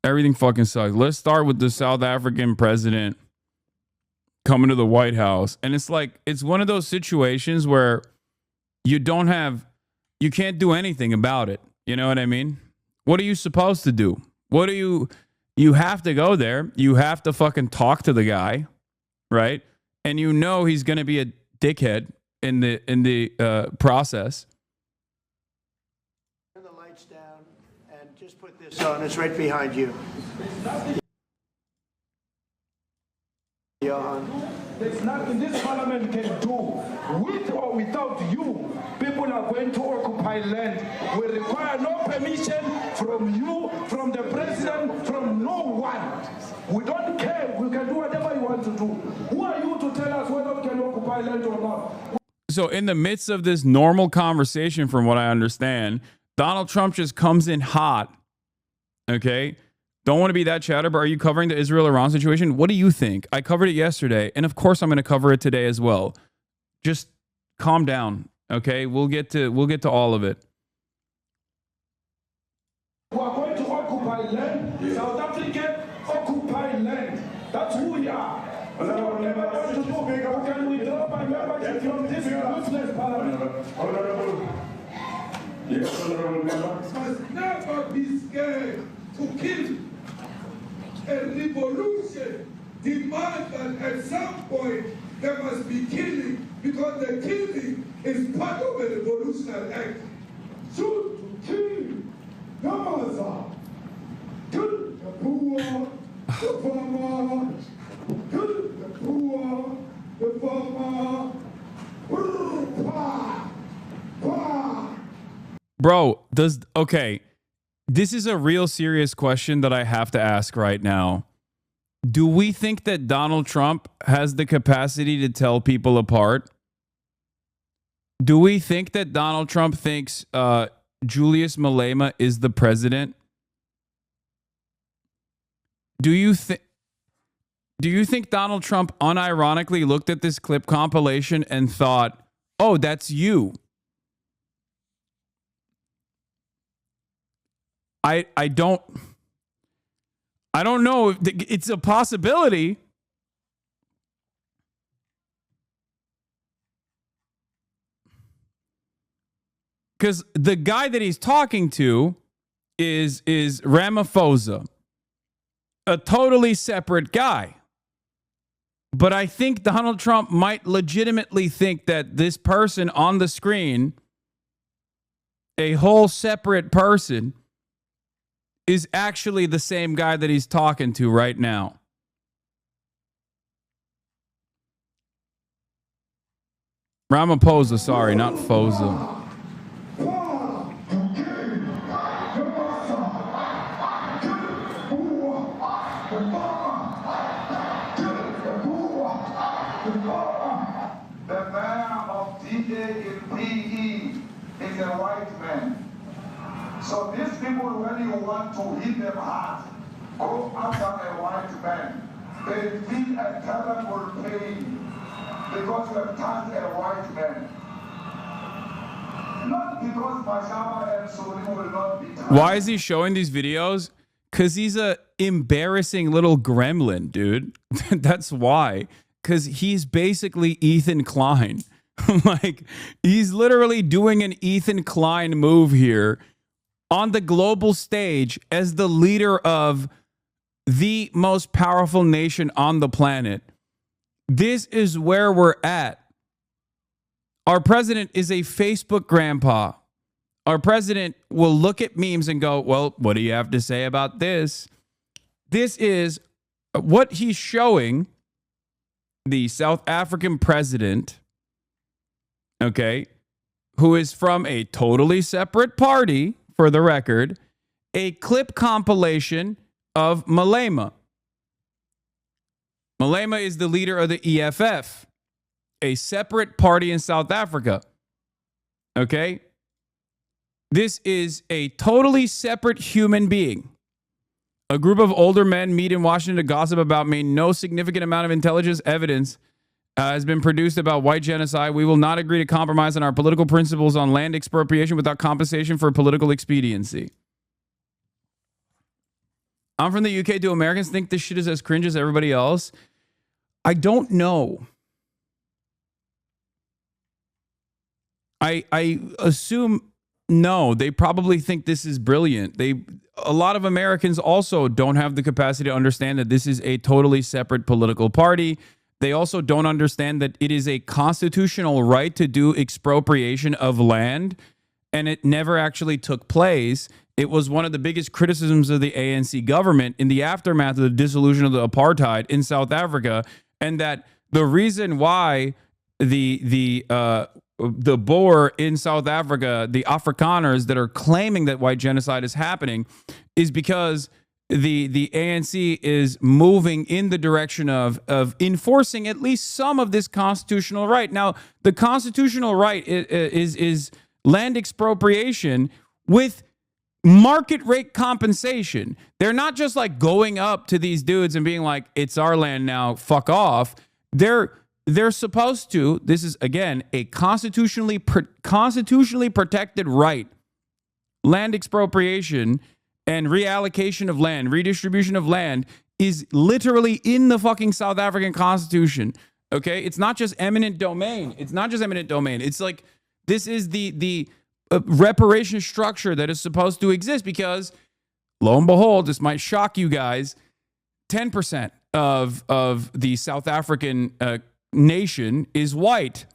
Everything fucking sucks. Let's start with the South African president coming to the White House. And it's like, it's one of those situations where you can't do anything about it. You know what I mean? What are you supposed to do? You have to go there. You have to fucking talk to the guy, right? And you know he's going to be a dickhead in the process. Turn the lights down and just put this on. It's right behind you. There's nothing this parliament can do. With or without you, people are going to occupy land. We require no permission from you, from the president, from no one. We don't care. We can do whatever you want to do. Who are you to tell us whether we can occupy land or not? So in the midst of this normal conversation, from what I understand, Donald Trump just comes in hot. Okay? Don't want to be that chatter, but are you covering the Israel-Iran situation? What do you think? I covered it yesterday, and of course I'm going to cover it today as well. Just calm down, okay? We'll get to all of it. We are going to occupy land. South Africa occupy land. That's who we are. So whatever we want to do, we can withdraw my membership from this useless parliament. Yes, honorable member. Must never be scared to kill. A revolution demands that at some point there must be killing, because the killing is part of a revolutionary act. Shoot to kill Gaza, kill the poor, the farmer, kill the poor, the farmer. Bro, okay. This is a real serious question that I have to ask right now. Do we think that Donald Trump has the capacity to tell people apart? Do we think that Donald Trump thinks Julius Malema is the president? Do you think Donald Trump unironically looked at this clip compilation and thought, "Oh, that's you"? I don't know if it's a possibility. Because the guy that he's talking to is Ramaphosa, a totally separate guy. But I think Donald Trump might legitimately think that this person on the screen, a whole separate person, is actually the same guy that he's talking to right now. Ramaphosa, sorry, not Fosa. The man of D-Day in PE is a white man. So these people, when you want to hit them hard, go after a white man. They feel a terrible pain because you have touched a white man. Not because Mashaba and Suri will not be touched. Why is he showing these videos? Because he's a embarrassing little gremlin, dude. That's why. Because he's basically Ethan Klein. Like, he's literally doing an Ethan Klein move here on the global stage as the leader of the most powerful nation on the planet. This is where we're at. Our president is a Facebook grandpa. Our president will look at memes and go, well, what do you have to say about this? This is what he's showing the South African president, okay, who is from a totally separate party, for the record, a clip compilation of Malema. Malema is the leader of the EFF, a separate party in South Africa. Okay? This is a totally separate human being. A group of older men meet in Washington to gossip about me. No significant amount of intelligence evidence has been produced about white genocide. We will not agree to compromise on our political principles on land expropriation without compensation for political expediency. I'm from the UK. Do Americans think this shit is as cringe as everybody else? I don't know. I assume no. They probably think this is brilliant. A lot of Americans also don't have the capacity to understand that this is a totally separate political party. They also don't understand that it is a constitutional right to do expropriation of land, and it never actually took place. It was one of the biggest criticisms of the ANC government in the aftermath of the dissolution of the apartheid in South Africa, and that the reason why the Boer in South Africa, the Afrikaners that are claiming that white genocide is happening, is because the ANC is moving in the direction of enforcing at least some of this constitutional right. Now, the constitutional right is land expropriation with market rate compensation. They're not just like going up to these dudes and being like, it's our land now, fuck off. They're supposed to, this is again a constitutionally protected right. Land expropriation and reallocation of land, redistribution of land is literally in the fucking South African Constitution. Okay? It's not just eminent domain. It's not just eminent domain. It's like this is the reparation structure that is supposed to exist because, lo and behold, this might shock you guys, 10% of the South African nation is white.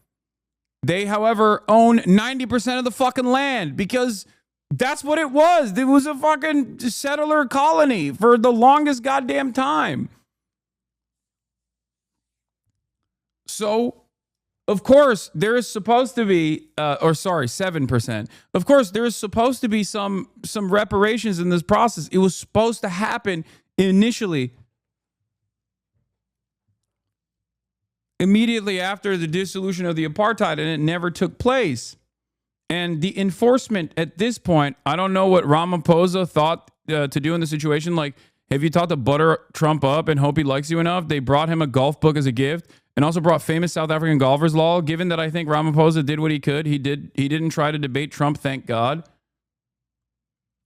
They, however, own 90% of the fucking land because that's what it was. It was a fucking settler colony for the longest goddamn time. So, of course, there is supposed to be, 7%. Of course, there is supposed to be some reparations in this process. It was supposed to happen initially, immediately after the dissolution of the apartheid, and it never took place. And the enforcement at this point, I don't know what Ramaphosa thought to do in the situation. Like, have you thought to butter Trump up and hope he likes you enough? They brought him a golf book as a gift and also brought famous South African golfers law. Given that I think Ramaphosa did what he could, he didn't try to debate Trump, thank God.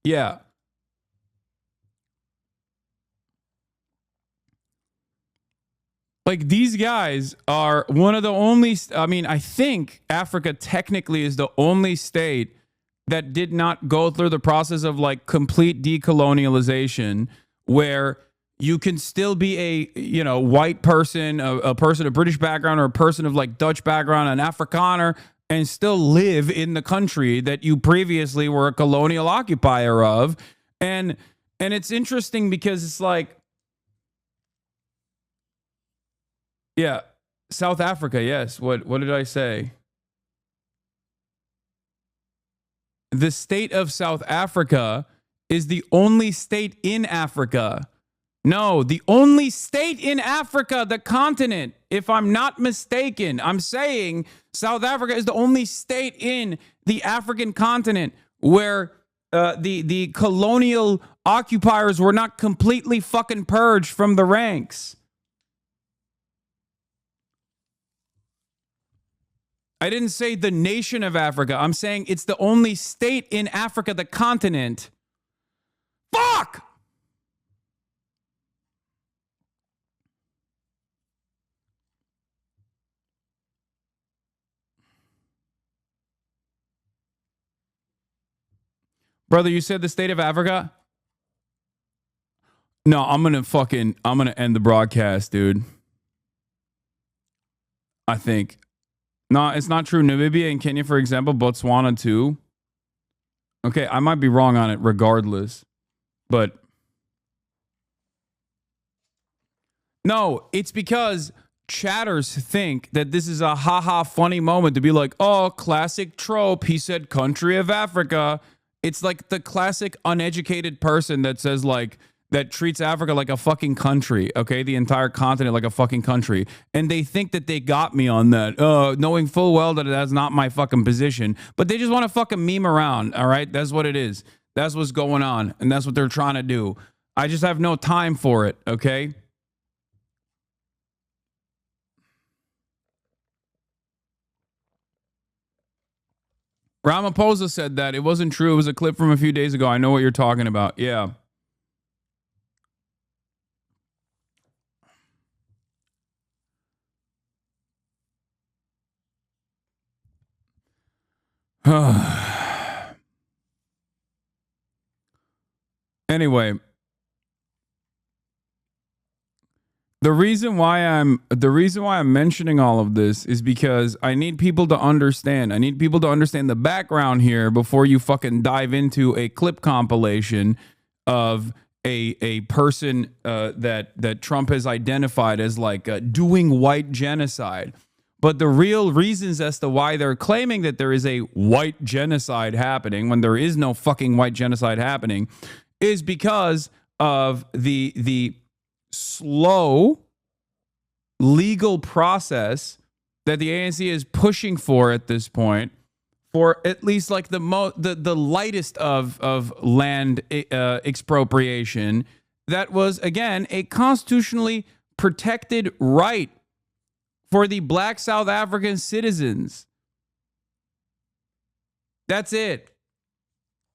Yeah. Like, these guys are one of the only, I mean, I think Africa technically is the only state that did not go through the process of like complete decolonialization, where you can still be a, white person, a person of British background, or a person of like Dutch background, an Afrikaner, and still live in the country that you previously were a colonial occupier of. And it's interesting because it's like, yeah, South Africa, yes. What did I say? The state of South Africa is the only state in Africa. No, the only state in Africa, the continent, if I'm not mistaken. I'm saying South Africa is the only state in the African continent where the colonial occupiers were not completely fucking purged from the ranks. I didn't say the nation of Africa. I'm saying it's the only state in Africa, the continent. Fuck! Brother, you said the state of Africa? No, I'm going to end the broadcast, dude. I think. No, it's not true. Namibia and Kenya, for example, Botswana too. Okay, I might be wrong on it regardless. But no, it's because chatters think that this is a haha funny moment to be like, oh, classic trope. He said country of Africa. It's like the classic uneducated person that says like, that treats Africa like a fucking country, okay? The entire continent like a fucking country. And they think that they got me on that, knowing full well that that's not my fucking position. But they just want to fucking meme around, all right? That's what it is. That's what's going on. And that's what they're trying to do. I just have no time for it, okay? Ramaphosa said that. It wasn't true. It was a clip from a few days ago. I know what you're talking about. Yeah. Anyway, the reason why I'm mentioning all of this is because I need people to understand. I need people to understand the background here before you fucking dive into a clip compilation of a person that Trump has identified as like doing white genocide. But the real reasons as to why they're claiming that there is a white genocide happening when there is no fucking white genocide happening is because of the slow legal process that the ANC is pushing for at this point, for at least like the lightest of land expropriation that was, again, a constitutionally protected right for the black South African citizens. That's it.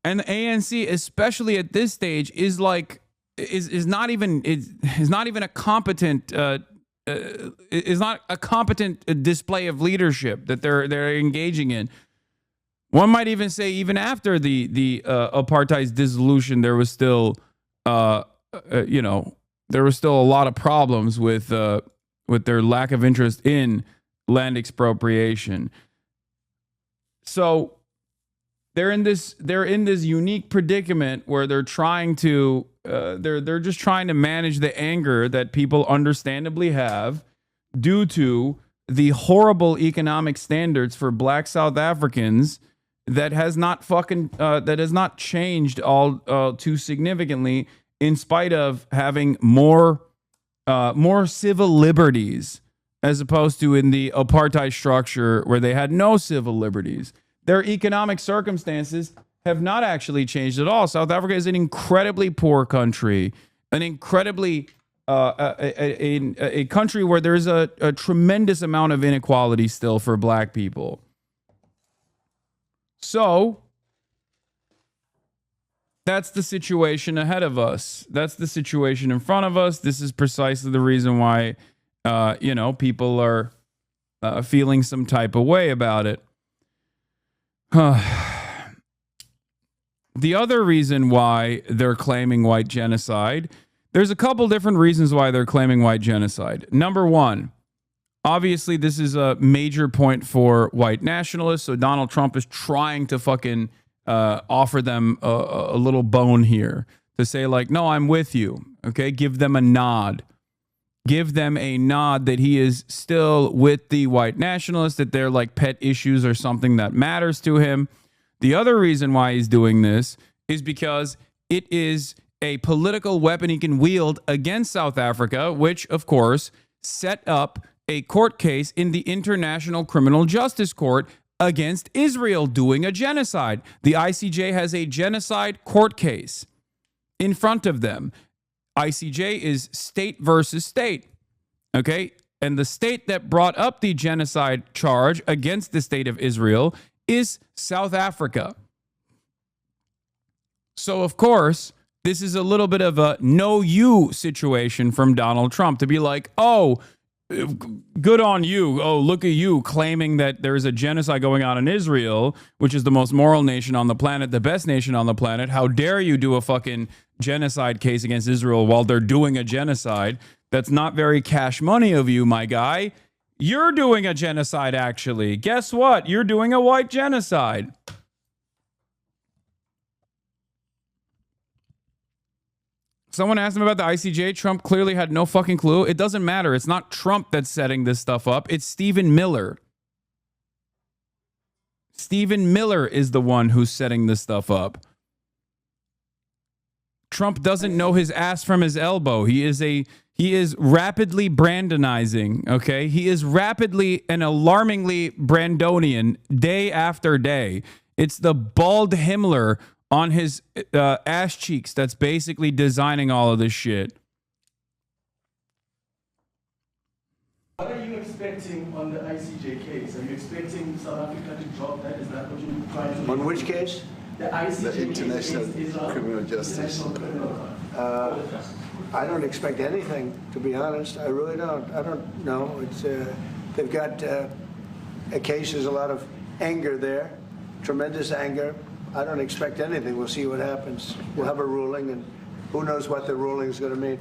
And the ANC, especially at this stage, is like is not even a competent is not a competent display of leadership that they're engaging in. One might even say, even after the apartheid's dissolution, there was still there was still a lot of problems with their lack of interest in land expropriation. So they're in this unique predicament where they're trying to they're just trying to manage the anger that people understandably have due to the horrible economic standards for black South Africans that has not changed all too significantly, in spite of having more civil liberties as opposed to in the apartheid structure where they had no civil liberties. Their economic circumstances have not actually changed at all. South Africa is an incredibly poor country, an incredibly a country where there's a tremendous amount of inequality still for black people. So that's the situation ahead of us. That's the situation in front of us. This is precisely the reason why people are feeling some type of way about it. The other reason why they're claiming white genocide, there's a couple different reasons why they're claiming white genocide. Number one, obviously this is a major point for white nationalists, so Donald Trump is trying to fucking offer them a little bone here to say like, no, I'm with you, okay? Give them a nod. Give them a nod that he is still with the white nationalists, that their like pet issues are something that matters to him. The other reason why he's doing this is because it is a political weapon he can wield against South Africa, which, of course, set up a court case in the International Criminal Justice Court against Israel doing a genocide. The ICJ has a genocide court case in front of them. ICJ is state versus state, okay? And the state that brought up the genocide charge against the state of Israel is South Africa. So, of course, this is a little bit of a know you situation from Donald Trump to be like, oh, good on you. Oh, look at you claiming that there is a genocide going on in Israel, which is the most moral nation on the planet, the best nation on the planet. How dare you do a fucking genocide case against Israel while they're doing a genocide? That's not very cash money of you, my guy. You're doing a genocide, actually. Guess what? You're doing a white genocide. Someone asked him about the ICJ. Trump clearly had no fucking clue. It doesn't matter. It's not Trump that's setting this stuff up. It's Stephen Miller. Stephen Miller is the one who's setting this stuff up. Trump doesn't know his ass from his elbow. He is rapidly Brandonizing, okay? He is rapidly and alarmingly Brandonian day after day. It's the bald Himmler on his ass cheeks that's basically designing all of this shit. What are you expecting on the ICJ case? Are you expecting South Africa to drop that? Is that what you're trying to do? On which case? The ICJ The International case is Criminal Justice. I don't expect anything, to be honest. I really don't. I don't know. It's they've got a case. There's a lot of anger there. tremendous anger. I don't expect anything. We'll see what happens. We'll have a ruling, and who knows what the ruling is going to mean.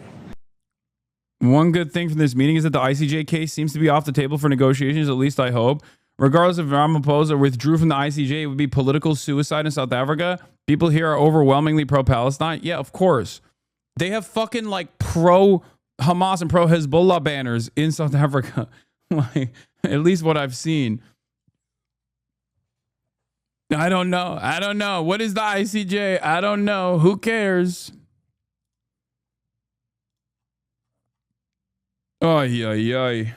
One good thing from this meeting is that the ICJ case seems to be off the table for negotiations, at least I hope. Regardless if Ramaphosa withdrew from the ICJ, it would be political suicide in South Africa. People here are overwhelmingly pro-Palestine. Yeah, of course. They have fucking like pro-Hamas and pro-Hezbollah banners in South Africa. Like, at least what I've seen. I don't know. What is the ICJ? I don't know. Who cares? Ay, ay, ay.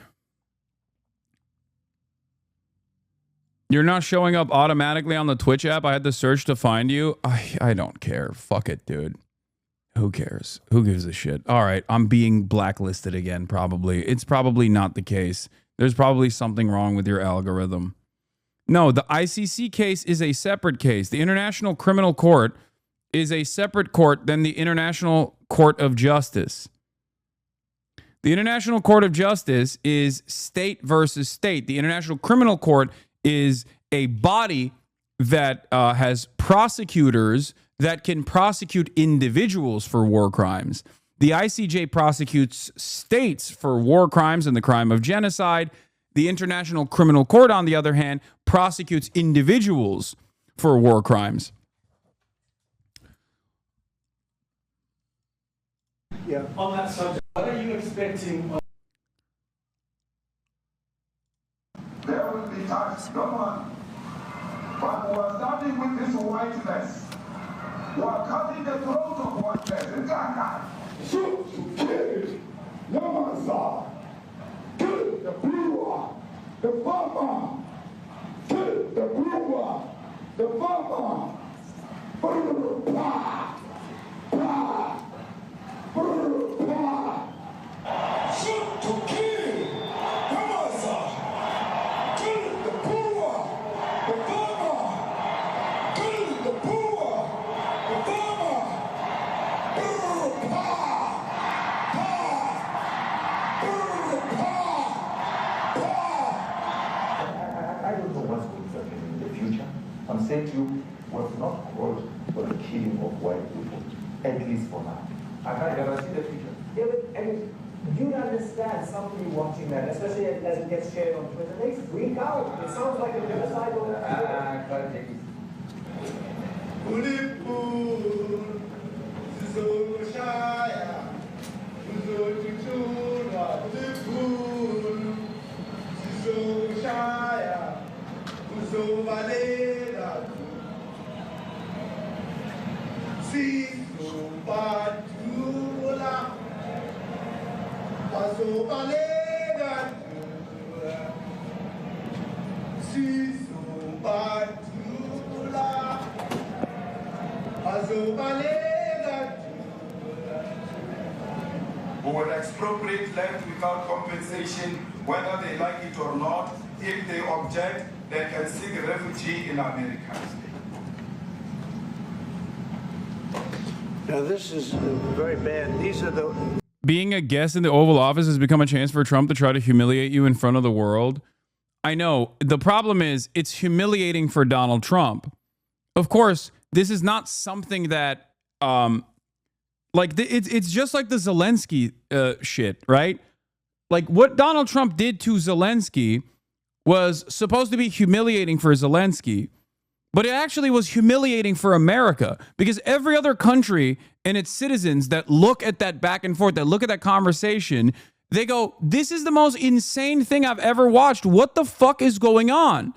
You're not showing up automatically on the Twitch app. I had to search to find you. I don't care. Fuck it, dude. Who cares? Who gives a shit? All right, I'm being blacklisted again, probably. It's probably not the case. There's probably something wrong with your algorithm. No, the ICC case is a separate case. The International Criminal Court is a separate court than the International Court of Justice. The International Court of Justice is state versus state. The International Criminal Court is a body that has prosecutors that can prosecute individuals for war crimes. The ICJ prosecutes states for war crimes and the crime of genocide. The International Criminal Court, on the other hand, prosecutes individuals for war crimes. Yeah. On that subject, what are you expecting? There will be times, come on. But we are starting with this whiteness. We are cutting the throat of whiteness. Shoot to kill. Yamasa. Kill the brewer. The farmer. Kill the brewer. The farmer. Pa. Pa. Pa. Shoot to kill. Yamasa. Kill the brewer. The farmer. Kill the brewer. The farmer. I don't know what's going to happen in the future. I'm saying to you, we have not called for the killing of white people, at least for now. I can't ever see the future. Yeah, but, I mean, you'd understand somebody watching that, especially as it gets shared on Twitter. They freak out. It sounds like a genocidal. I can't take it. Who will expropriate land without compensation, whether they like it or not. If they object, they can seek refugee in America. Now, this is very bad. These are the... Being a guest in the Oval Office has become a chance for Trump to try to humiliate you in front of the world. I know. The problem is it's humiliating for Donald Trump. Of course, this is not something that... it's just like the Zelensky shit, right? Like what Donald Trump did to Zelensky was supposed to be humiliating for Zelensky, but it actually was humiliating for America because every other country and its citizens that look at that back and forth, that look at that conversation, they go, this is the most insane thing I've ever watched. What the fuck is going on?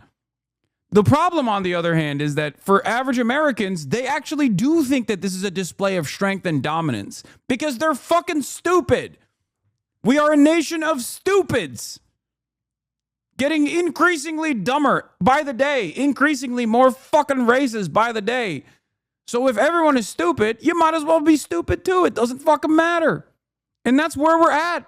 The problem, on the other hand, is that for average Americans, they actually do think that this is a display of strength and dominance because they're fucking stupid. We are a nation of stupids. Getting increasingly dumber by the day, increasingly more fucking racist by the day. So if everyone is stupid, you might as well be stupid too. It doesn't fucking matter. And that's where we're at.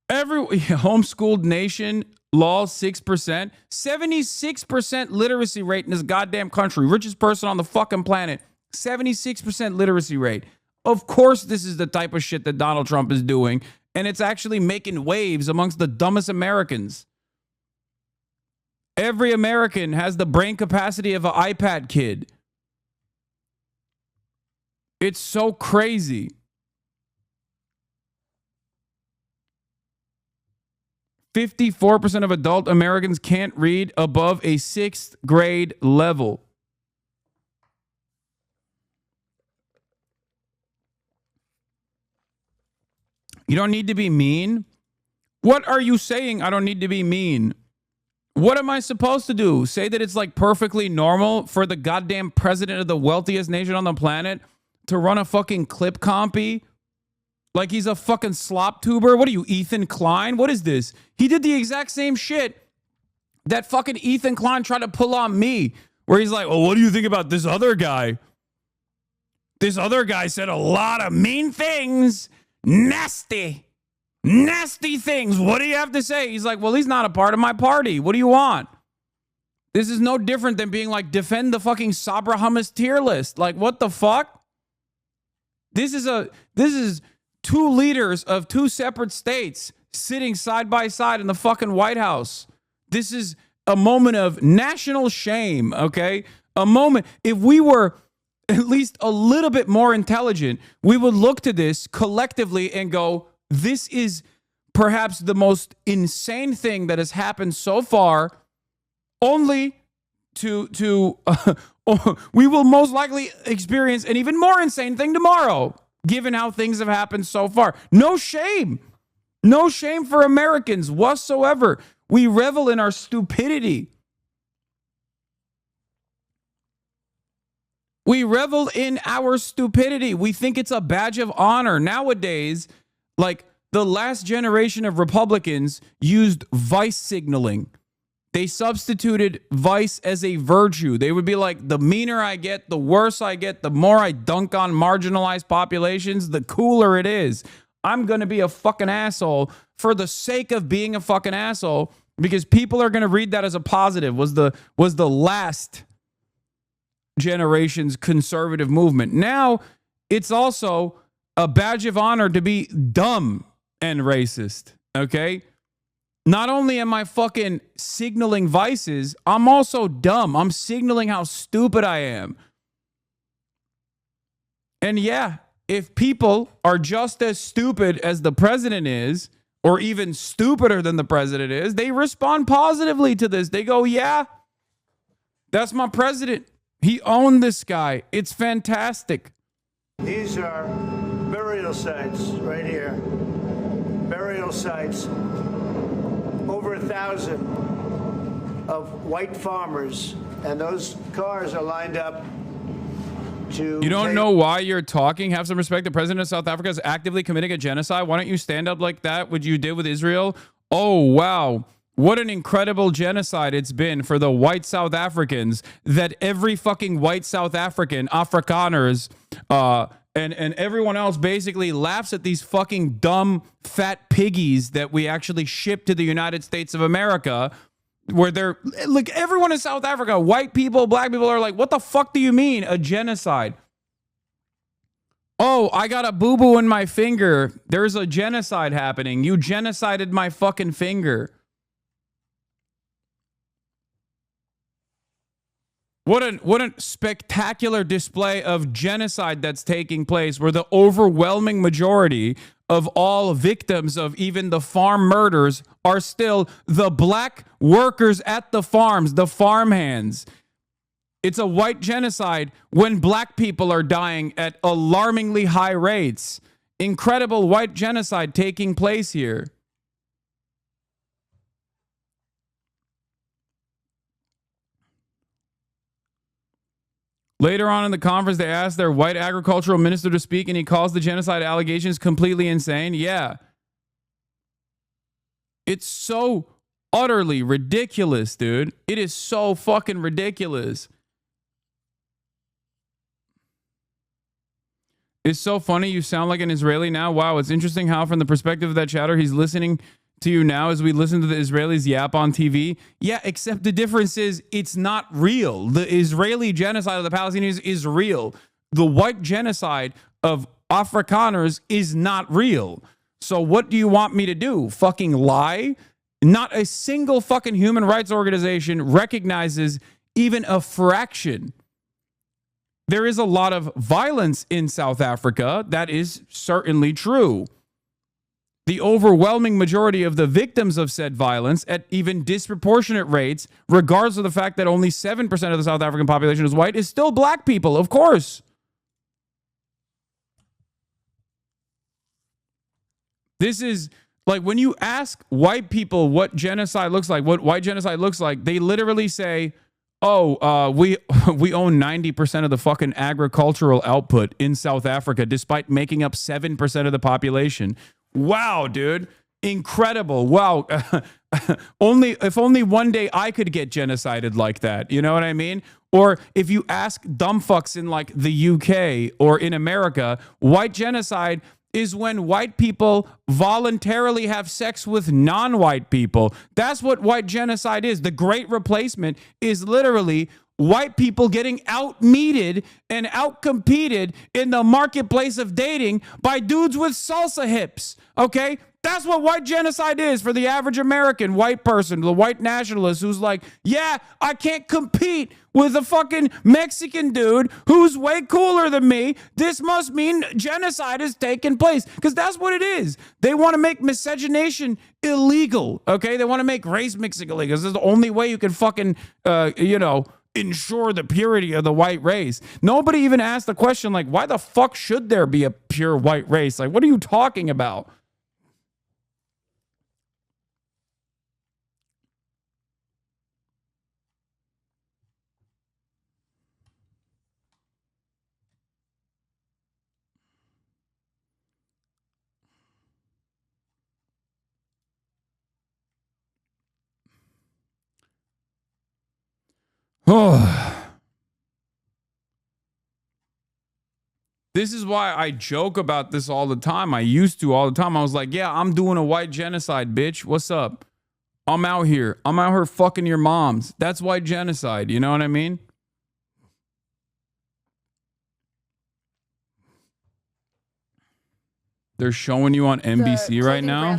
Every homeschooled nation, law 6%, 76% literacy rate in this goddamn country. Richest person on the fucking planet. 76% literacy rate. Of course, this is the type of shit that Donald Trump is doing. and it's actually making waves amongst the dumbest Americans. Every American has the brain capacity of an iPad kid. It's so crazy. 54% of adult Americans can't read above a 6th grade level. You don't need to be mean. What are you saying? I don't need to be mean. What am I supposed to do? Say that it's like perfectly normal for the goddamn president of the wealthiest nation on the planet to run a fucking clip compy? Like he's a fucking slop tuber? What are you, Ethan Klein? What is this? He did the exact same shit that fucking Ethan Klein tried to pull on me, where he's like, well, what do you think about this other guy? This other guy said a lot of mean things. Nasty things. What do you have to say? He's like, well, he's not a part of my party. What do you want? This is no different than being like, defend the fucking Sabra hummus tier list. Like, what the fuck? This is two leaders of two separate states sitting side by side in the fucking White House. This is a moment of national shame, okay? A moment, if we were at least a little bit more intelligent, we would look to this collectively and go, this is perhaps the most insane thing that has happened so far, only we will most likely experience an even more insane thing tomorrow, given how things have happened so far. No shame. No shame for Americans whatsoever. We revel in our stupidity. We revel in our stupidity. We think it's a badge of honor. Nowadays, like the last generation of Republicans used vice signaling. They substituted vice as a virtue. They would be like, the meaner I get, the worse I get, the more I dunk on marginalized populations, the cooler it is. I'm going to be a fucking asshole for the sake of being a fucking asshole, because people are going to read that as a positive. Was the last generation's conservative movement. Now it's also a badge of honor to be dumb and racist. Okay. Not only am I fucking signaling vices, I'm also dumb. I'm signaling how stupid I am. And yeah, if people are just as stupid as the president is, or even stupider than the president is, they respond positively to this. They go, yeah, that's my president. He owned this guy. It's fantastic. These are burial sites right here. Burial sites. Over 1,000 of white farmers, and those cars are lined up to... You don't know why you're talking? Have some respect. The president of South Africa is actively committing a genocide. Why don't you stand up like that, what you did with Israel? Oh, wow. What an incredible genocide it's been for the white South Africans, that every fucking white South African, Afrikaners, and everyone else basically laughs at these fucking dumb fat piggies that we actually ship to the United States of America, where they're like, everyone in South Africa, white people, black people, are like, what the fuck do you mean a genocide? Oh, I got a boo-boo in my finger. There's a genocide happening. You genocided my fucking finger. What a spectacular display of genocide that's taking place, where the overwhelming majority of all victims of even the farm murders are still the black workers at the farms, the farmhands. It's a white genocide when black people are dying at alarmingly high rates. Incredible white genocide taking place here. Later on in the conference, they asked their white agricultural minister to speak, and he calls the genocide allegations completely insane. Yeah. It's so utterly ridiculous, dude. It is so fucking ridiculous. It's so funny. You sound like an Israeli now. Wow, it's interesting how from the perspective of that chatter, he's listening to you now as we listen to the Israelis yap on TV. Yeah, except the difference is it's not real. The Israeli genocide of the Palestinians is real. The white genocide of Afrikaners is not real. So what do you want me to do? Fucking lie? Not a single fucking human rights organization recognizes even a fraction. There is a lot of violence in South Africa. That is certainly true. The overwhelming majority of the victims of said violence at even disproportionate rates, regardless of the fact that only 7% of the South African population is white, is still black people, of course. This is like when you ask white people what genocide looks like, what white genocide looks like, they literally say, oh, we own 90% of the fucking agricultural output in South Africa, despite making up 7% of the population. Wow, dude. Incredible. Wow. If only one day I could get genocided like that. You know what I mean? Or if you ask dumb fucks in like the UK or in America, white genocide is when white people voluntarily have sex with non-white people. That's what white genocide is. The Great Replacement is literally white people getting out-meated and out-competed in the marketplace of dating by dudes with salsa hips, okay? That's what white genocide is for the average American white person, the white nationalist who's like, yeah, I can't compete with a fucking Mexican dude who's way cooler than me. This must mean genocide is taking place, because that's what it is. They want to make miscegenation illegal, okay? They want to make race mixing illegal. This is the only way you can fucking, ensure the purity of the white race. Nobody even asked the question, like, why the fuck should there be a pure white race? Like, what are you talking about? Oh. This is why I joke about this all the time. I used to all the time. I was like, yeah, I'm doing a white genocide, bitch. What's up? I'm out here. I'm out here fucking your moms. That's white genocide. You know what I mean? They're showing you on NBC right now.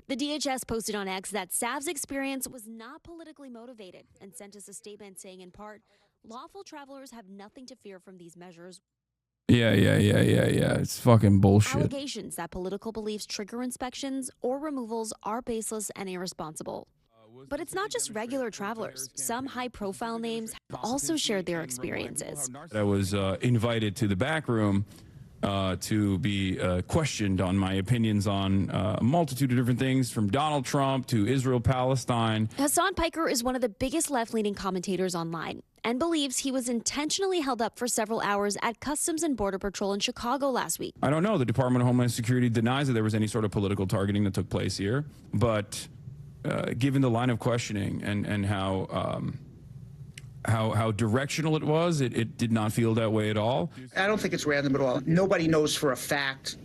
The DHS posted on X that Sav's experience was not politically motivated and sent us a statement saying, in part, lawful travelers have nothing to fear from these measures. Yeah. It's fucking bullshit. Allegations that political beliefs trigger inspections or removals are baseless and irresponsible. But it's not just regular travelers. Some high-profile names have also shared their experiences. I was invited to the back room to be questioned on my opinions on a multitude of different things, from Donald Trump to Israel-Palestine. Hasan Piker is one of the biggest left-leaning commentators online and believes he was intentionally held up for several hours at Customs and Border Patrol in Chicago last week. I don't know. The Department of Homeland Security denies that there was any sort of political targeting that took place here. But given the line of questioning and how directional it was, it did not feel that way at all. I don't think it's random at all. Nobody knows for a fact.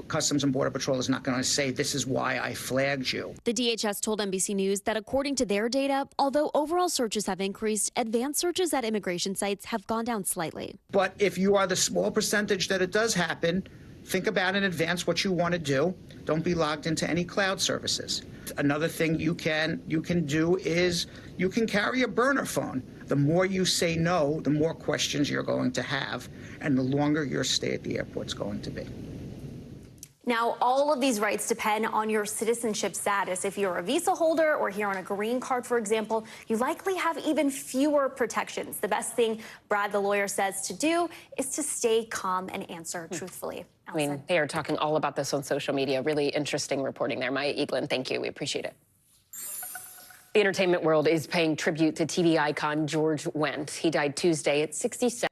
Customs and Border Patrol is not going to say, this is why I flagged you. The DHS told NBC News that according to their data, although overall searches have increased, advanced searches at immigration sites have gone down slightly. But if you are the small percentage that it does happen, think about in advance what you want to do. Don't be logged into any cloud services. Another thing you can do is you can carry a burner phone. The more you say no, the more questions you're going to have, and the longer your stay at the airport's going to be. Now, all of these rights depend on your citizenship status. If you're a visa holder or here on a green card, for example, you likely have even fewer protections. The best thing Brad, the lawyer, says to do is to stay calm and answer truthfully. I mean, they are talking all about this on social media. Really interesting reporting there. Maya Eaglin, thank you. We appreciate it. The entertainment world is paying tribute to TV icon George Wendt. He died Tuesday at 67.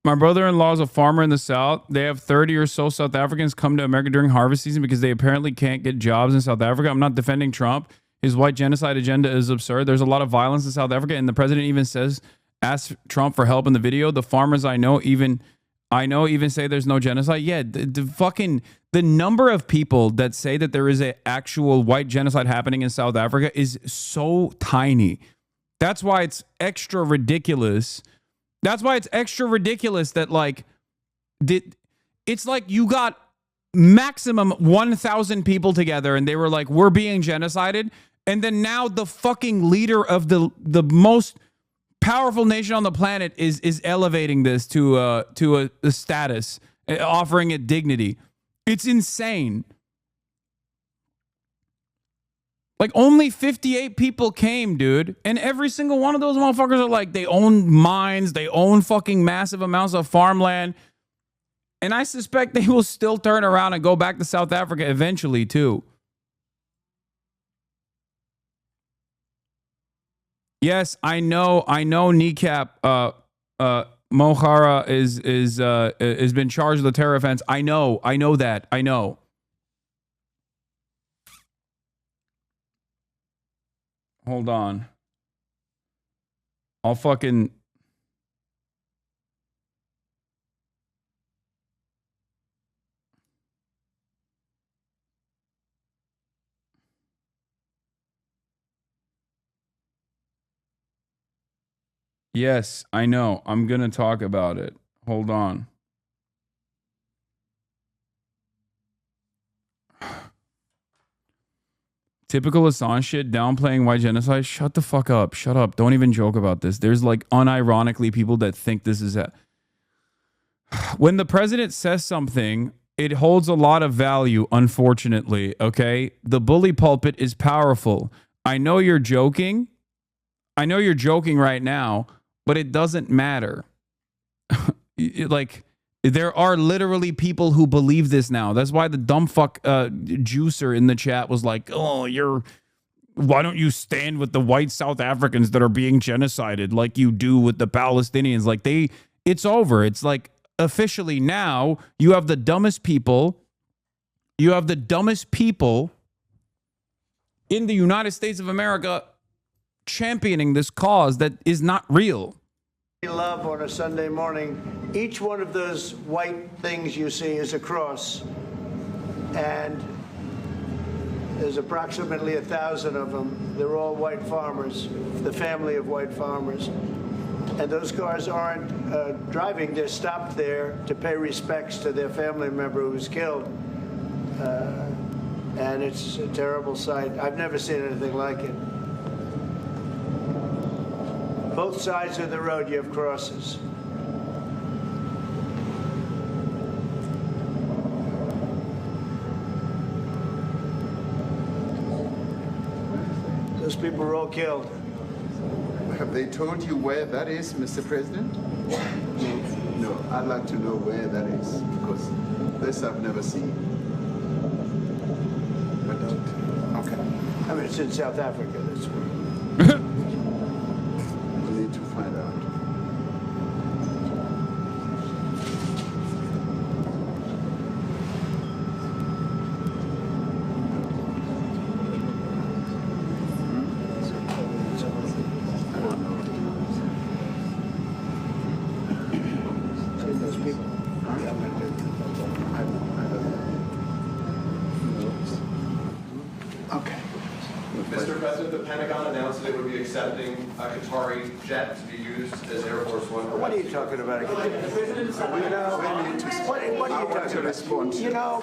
My brother-in-law is a farmer in the South. They have 30 or so South Africans come to America during harvest season because they apparently can't get jobs in South Africa. I'm not defending Trump. His white genocide agenda is absurd. There's a lot of violence in South Africa, and the president even ask Trump for help in the video. The farmers I know even say there's no genocide. Yeah, the number of people that say that there is an actual white genocide happening in South Africa is so tiny. That's why it's extra ridiculous. That's why it's extra ridiculous that, like, it's like you got maximum 1,000 people together and they were like, we're being genocided. And then now the fucking leader of the most powerful nation on the planet is elevating this to a status, offering it dignity. It's insane. Like, only 58 people came, dude. And every single one of those motherfuckers are like, they own mines, they own fucking massive amounts of farmland. And I suspect they will still turn around and go back to South Africa eventually, too. Yes, I know Kneecap Mohara has been charged with a terror offense. I know that. I know. Hold on. I'll fucking... Yes, I know. I'm going to talk about it. Hold on. Typical Assange shit, downplaying white genocide. Shut the fuck up. Shut up. Don't even joke about this. There's like unironically people that think this is a... When the president says something, it holds a lot of value, unfortunately, okay? The bully pulpit is powerful. I know you're joking. I know you're joking right now, but it doesn't matter. Like, there are literally people who believe this now. That's why the dumb fuck juicer in the chat was like, oh, why don't you stand with the white South Africans that are being genocided like you do with the Palestinians? Like, it's over. It's like, officially now, you have the dumbest people. You have the dumbest people in the United States of America championing this cause that is not real. Love on a Sunday morning. Each one of those white things you see is a cross, and there's approximately 1,000 of them. They're all white farmers, the family of white farmers, and those cars aren't driving. They're stopped there to pay respects to their family member who was killed, and it's a terrible sight. I've never seen anything like it. Both sides of the road, you have crosses. Those people were all killed. Have they told you where that is, Mr. President? No, I'd like to know where that is, because this I've never seen. I don't. Okay. I mean, it's in South Africa, that's where. To find out. Those people. Okay. Mr. President, the Pentagon announced that it would be accepting a Qatari jet to be used as Air Force One. What are you talking about? What are you talking about? You know.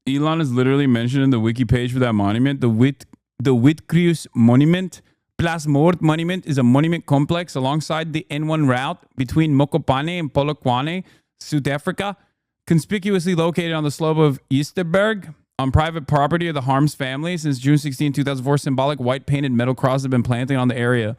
Elon is literally mentioned in the wiki page for that monument. The Witcreus Monument Place Mort Monument is a monument complex alongside the N1 route between Mokopane and Polokwane, South Africa, conspicuously located on the slope of Easterberg on private property of the Harms family. Since June 16, 2004, symbolic white painted metal crosses have been planted on the area.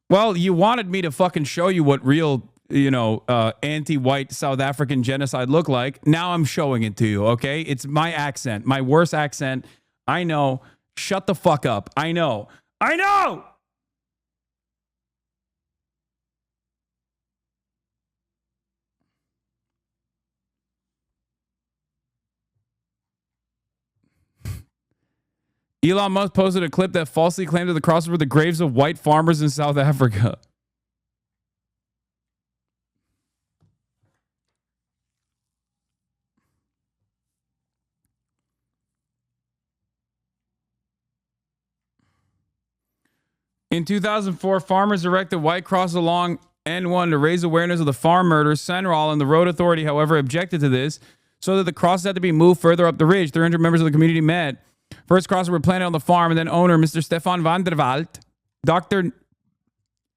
Well, you wanted me to fucking show you what real, anti-white South African genocide looked like. Now I'm showing it to you, okay? It's my accent, my worst accent. I know. Shut the fuck up. I know. I know! Elon Musk posted a clip that falsely claimed that the crosses were the graves of white farmers in South Africa. In 2004, farmers erected white crosses along N1 to raise awareness of the farm murders. Cyril and the road authority, however, objected to this, so that the crosses had to be moved further up the ridge. 300 members of the community met. First crosses were planted on the farm, and then owner, Mr. Stefan van der Walt, Dr.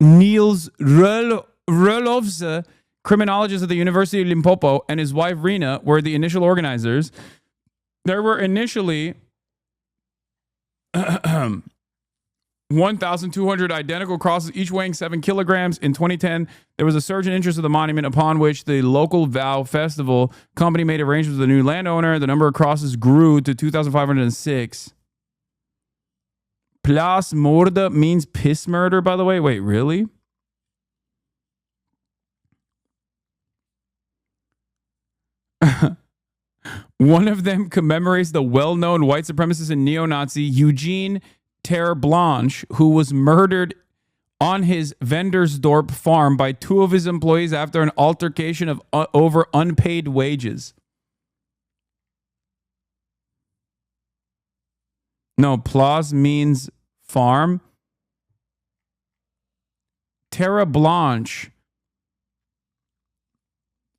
Niels Rulofse, criminologist at the University of Limpopo, and his wife Rena were the initial organizers. There were initially 1,200 identical crosses, each weighing 7 kilograms. In 2010, there was a surge in interest of the monument, upon which the local Vow Festival company made arrangements with the new landowner. The number of crosses grew to 2,506. Place Morda means piss murder, by the way. Wait, really? One of them commemorates the well-known white supremacist and neo-Nazi Eugene Terre Blanche, who was murdered on his Vendersdorp farm by 2 of his employees after an altercation of over unpaid wages. No, Place means farm. Terre Blanche.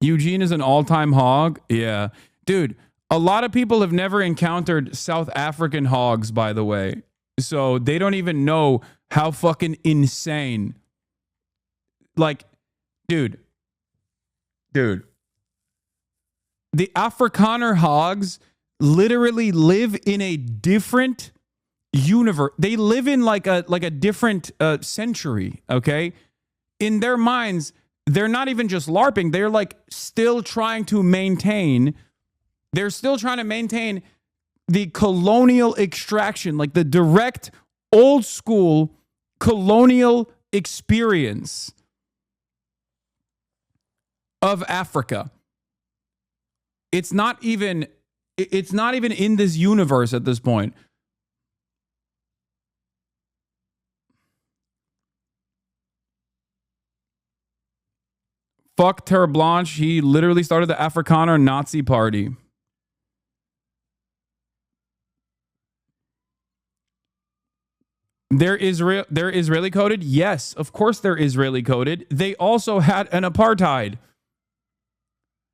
Eugene is an all-time hog? Yeah. Dude, a lot of people have never encountered South African hogs, by the way. So they don't even know how fucking insane. Like, dude. The Afrikaner hogs literally live in a different universe. They live in like a different century, okay? In their minds, they're not even just LARPing. They're like still trying to maintain. They're still trying to maintain the colonial extraction, like the direct old school colonial experience of Africa. It's not even in this universe at this point. Fuck Terre Blanche. He literally started the Afrikaner Nazi Party. They're Israeli coded? Yes, of course they're Israeli coded. They also had an apartheid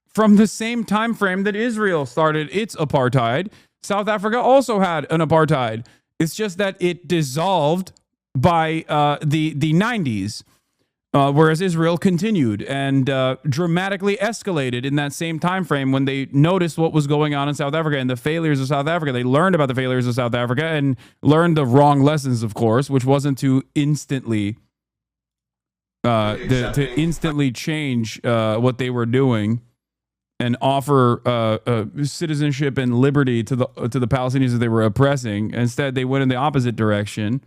from the same time frame that Israel started its apartheid. South Africa also had an apartheid. It's just that it dissolved by the 90s, whereas Israel continued and dramatically escalated in that same time frame when they noticed what was going on in South Africa and the failures of South Africa. They learned about the failures of South Africa and learned the wrong lessons, of course, which wasn't to instantly change what they were doing and offer citizenship and liberty to the Palestinians that they were oppressing. Instead, they went in the opposite direction.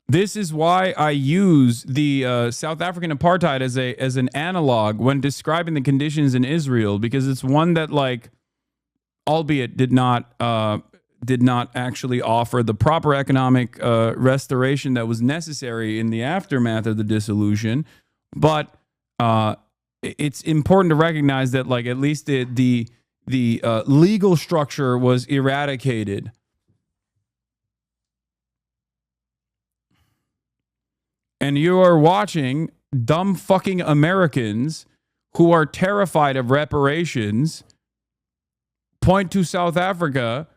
This is why I use the South African apartheid as an analog when describing the conditions in Israel, because it's one that, like, albeit did not actually offer the proper economic restoration that was necessary in the aftermath of the dissolution, but it's important to recognize that, like, at least the legal structure was eradicated. And you are watching dumb fucking Americans who are terrified of reparations point to South Africa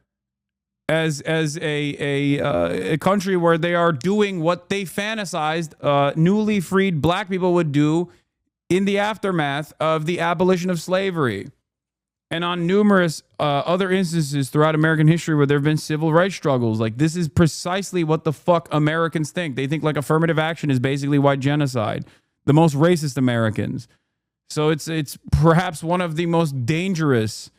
as a country where they are doing what they fantasized newly freed black people would do in the aftermath of the abolition of slavery. And on numerous other instances throughout American history where there have been civil rights struggles. Like, this is precisely what the fuck Americans think. They think, like, affirmative action is basically white genocide. The most racist Americans. So it's perhaps one of the most dangerous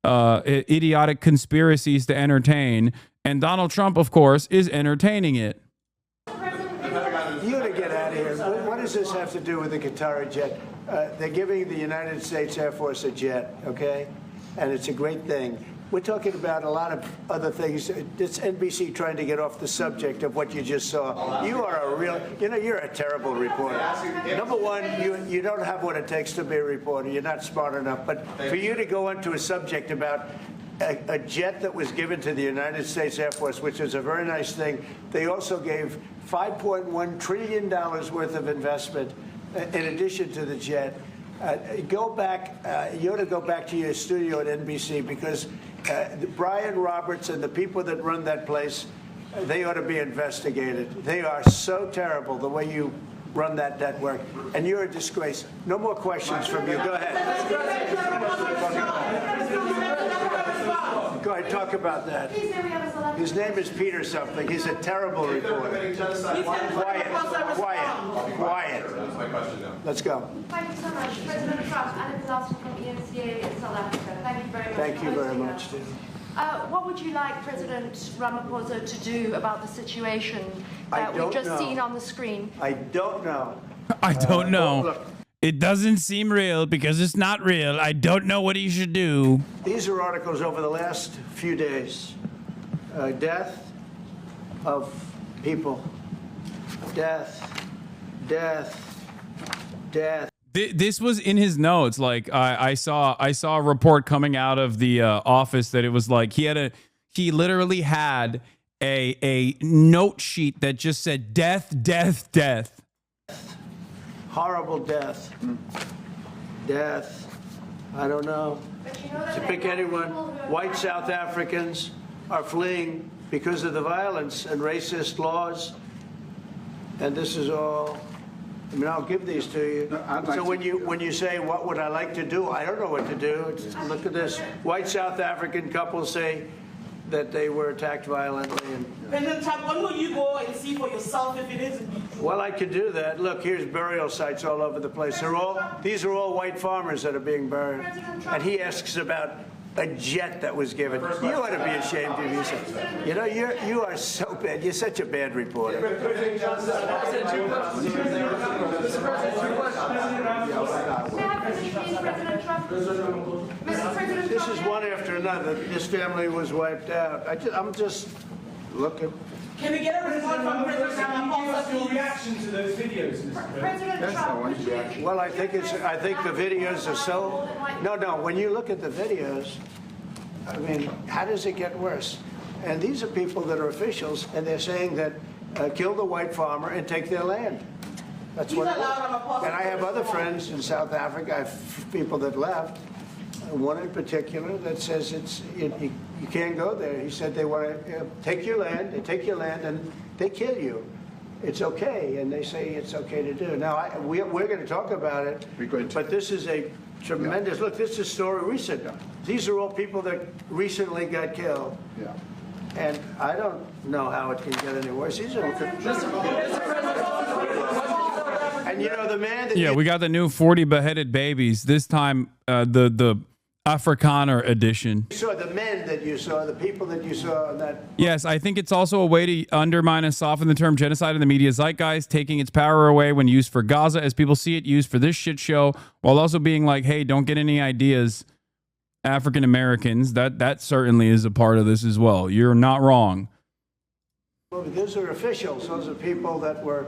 idiotic conspiracies to entertain. And Donald Trump, of course, is entertaining it. You gotta get out of here. What does this have to do with the Qatari jet? They're giving the United States Air Force a jet, okay? And it's a great thing. We're talking about a lot of other things. It's NBC trying to get off the subject of what you just saw. You are a real, you're a terrible reporter. Number one, you don't have what it takes to be a reporter. You're not smart enough. But for you to go into a subject about a jet that was given to the United States Air Force, which is a very nice thing. They also gave $5.1 trillion worth of investment in addition to the jet. Go back, you ought to go back to your studio at NBC, because Brian Roberts and the people that run that place, they ought to be investigated. They are so terrible the way you run that network, and you're a disgrace. No more questions from you. Go ahead. Go ahead, talk about that. His name is Peter something. He's a terrible reporter. Quiet. Let's go. Thank you so much. President Trump, Anna Disaster from ENCA in South Africa. Thank you very much. Thank you very much, Steve. What would you like President Ramaphosa to do about the situation that we've just seen on the screen? I don't know. I don't know. Look, it doesn't seem real because it's not real. I don't know what he should do. these are articles over the last few days. Death of people. Death. This was in his notes. Like I saw a report coming out of the office that it was like he literally had a note sheet that just said death. Horrible death. Death. I don't know. To pick anyone, white South Africans are fleeing because of the violence and racist laws. And this is all. I mean, I'll give these to you. So when you say, what would I like to do? I don't know what to do. Look at this. White South African couples say that they were attacked violently. President Trump, when will you go and see for yourself if it is? Well, I could do that. Look, here's burial sites all over the place. These are all white farmers that are being buried. And he asks about a jet that was given. You ought to be ashamed of yourself. You know, you are so bad. You're such a bad reporter. This is one after another. This family was wiped out. I'm just looking. Can we get a response from President Ramaphosa? Your reaction to those videos, Mr. President? Well, I think the videos are so. No. When you look at the videos, I mean, how does it get worse? And these are people that are officials, and they're saying that kill the white farmer and take their land. That's what. And I have other friends in South Africa. I have people that left. One in particular that says you can't go there. He said they want to take your land, and they kill you. It's okay, and they say it's okay to do. Now, we're going to talk about it, but this is a tremendous, look, this is a story recent. These are all people that recently got killed. Yeah. And I don't know how it can get any worse. These are, and you know, the man that we got the new 40 beheaded babies. This time, the Afrikaner edition. You saw the men that you saw, the people that you saw on that. Yes, I think it's also a way to undermine and soften the term genocide in the media zeitgeist, taking its power away when used for Gaza, as people see it used for this shit show, while also being like, hey, don't get any ideas, African Americans. That certainly is a part of this as well. You're not wrong. Well, those are officials. Those are people that were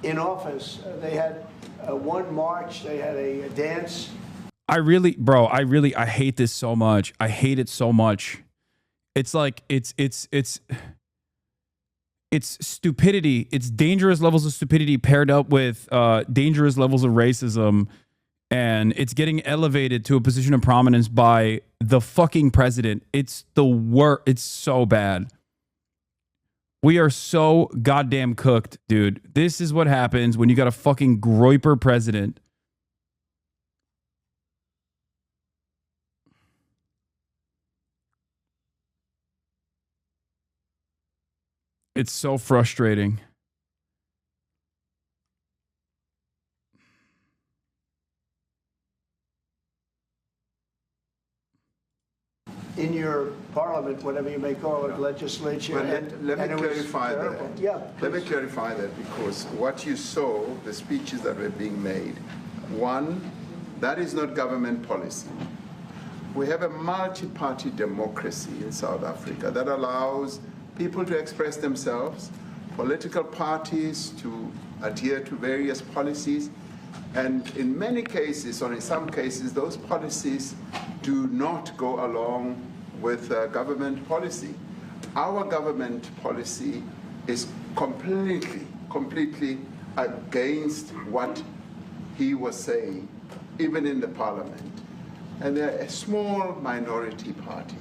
in office. They had one march. They had a dance. I hate this so much. I hate it so much. It's like, it's stupidity. It's dangerous levels of stupidity paired up with dangerous levels of racism. And it's getting elevated to a position of prominence by the fucking president. It's the worst. It's so bad. We are so goddamn cooked, dude. This is what happens when you got a fucking groiper president. It's so frustrating. In your parliament, whatever you may call it, legislature. But let me clarify that. Yeah, let me clarify that, because what you saw, the speeches that were being made, one, that is not government policy. We have a multi-party democracy in South Africa that allows people to express themselves, political parties to adhere to various policies, and in many cases, or in some cases, those policies do not go along with government policy. Our government policy is completely against what he was saying, even in the parliament. And they're a small minority party,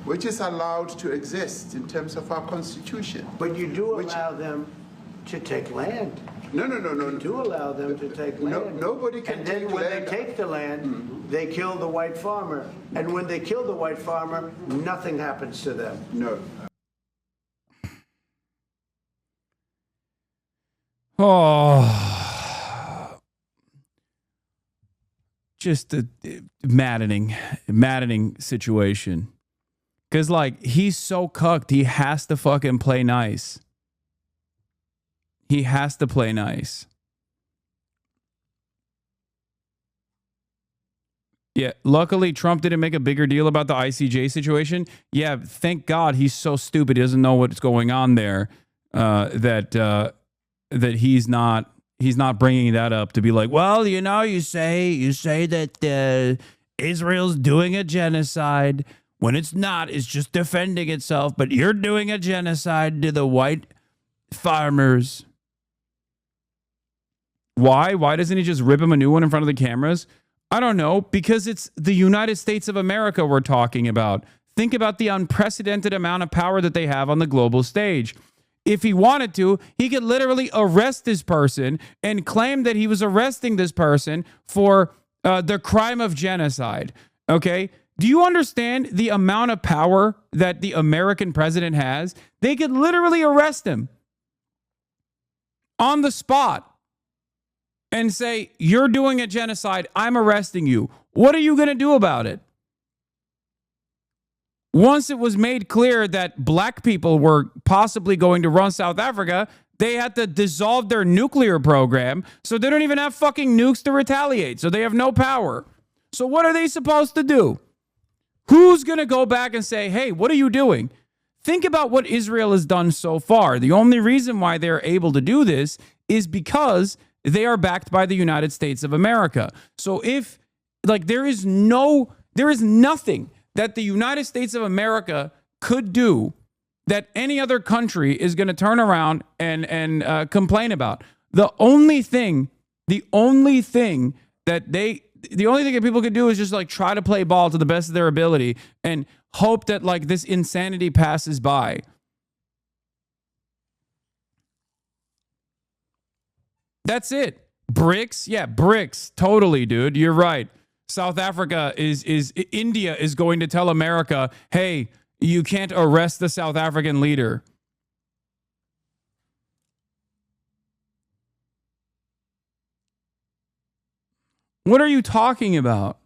which is allowed to exist in terms of our constitution. But you do allow them to take land. No. You do allow them to take land. Nobody can and take then when land. they take the land, they kill the white farmer. And when they kill the white farmer, nothing happens to them. No. Oh, just a maddening situation. Because, like, he's so cucked, he has to fucking play nice. He has to play nice. Yeah, luckily, Trump didn't make a bigger deal about the ICJ situation. Yeah, thank God he's so stupid. He doesn't know what's going on there, that he's not bringing that up to be like, well, you know, you say that Israel's doing a genocide when it's not. It's just defending itself. But you're doing a genocide to the white farmers. Why? Why doesn't he just rip him a new one in front of the cameras? I don't know. Because it's the United States of America we're talking about. Think about the unprecedented amount of power that they have on the global stage. If he wanted to, he could literally arrest this person and claim that he was arresting this person for the crime of genocide. Okay? Do you understand the amount of power that the American president has? They could literally arrest him on the spot and say, you're doing a genocide. I'm arresting you. What are you going to do about it? Once it was made clear that black people were possibly going to run South Africa, they had to dissolve their nuclear program, so they don't even have fucking nukes to retaliate, so they have no power. So what are they supposed to do? Who's going to go back and say, hey, what are you doing? Think about what Israel has done so far. The only reason why they're able to do this is because they are backed by the United States of America. So if, like, there is nothing that the United States of America could do that any other country is going to turn around and complain about. The only thing that people could do is just like try to play ball to the best of their ability and hope that like this insanity passes by. That's it. BRICS? Yeah, BRICS. Totally, dude. You're right. South Africa India is going to tell America, hey, you can't arrest the South African leader. What are you talking about?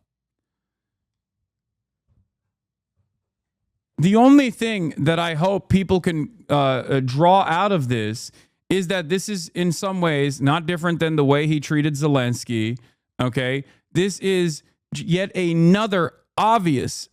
The only thing that I hope people can draw out of this is that this is in some ways not different than the way he treated Zelensky. Okay, this is yet another obvious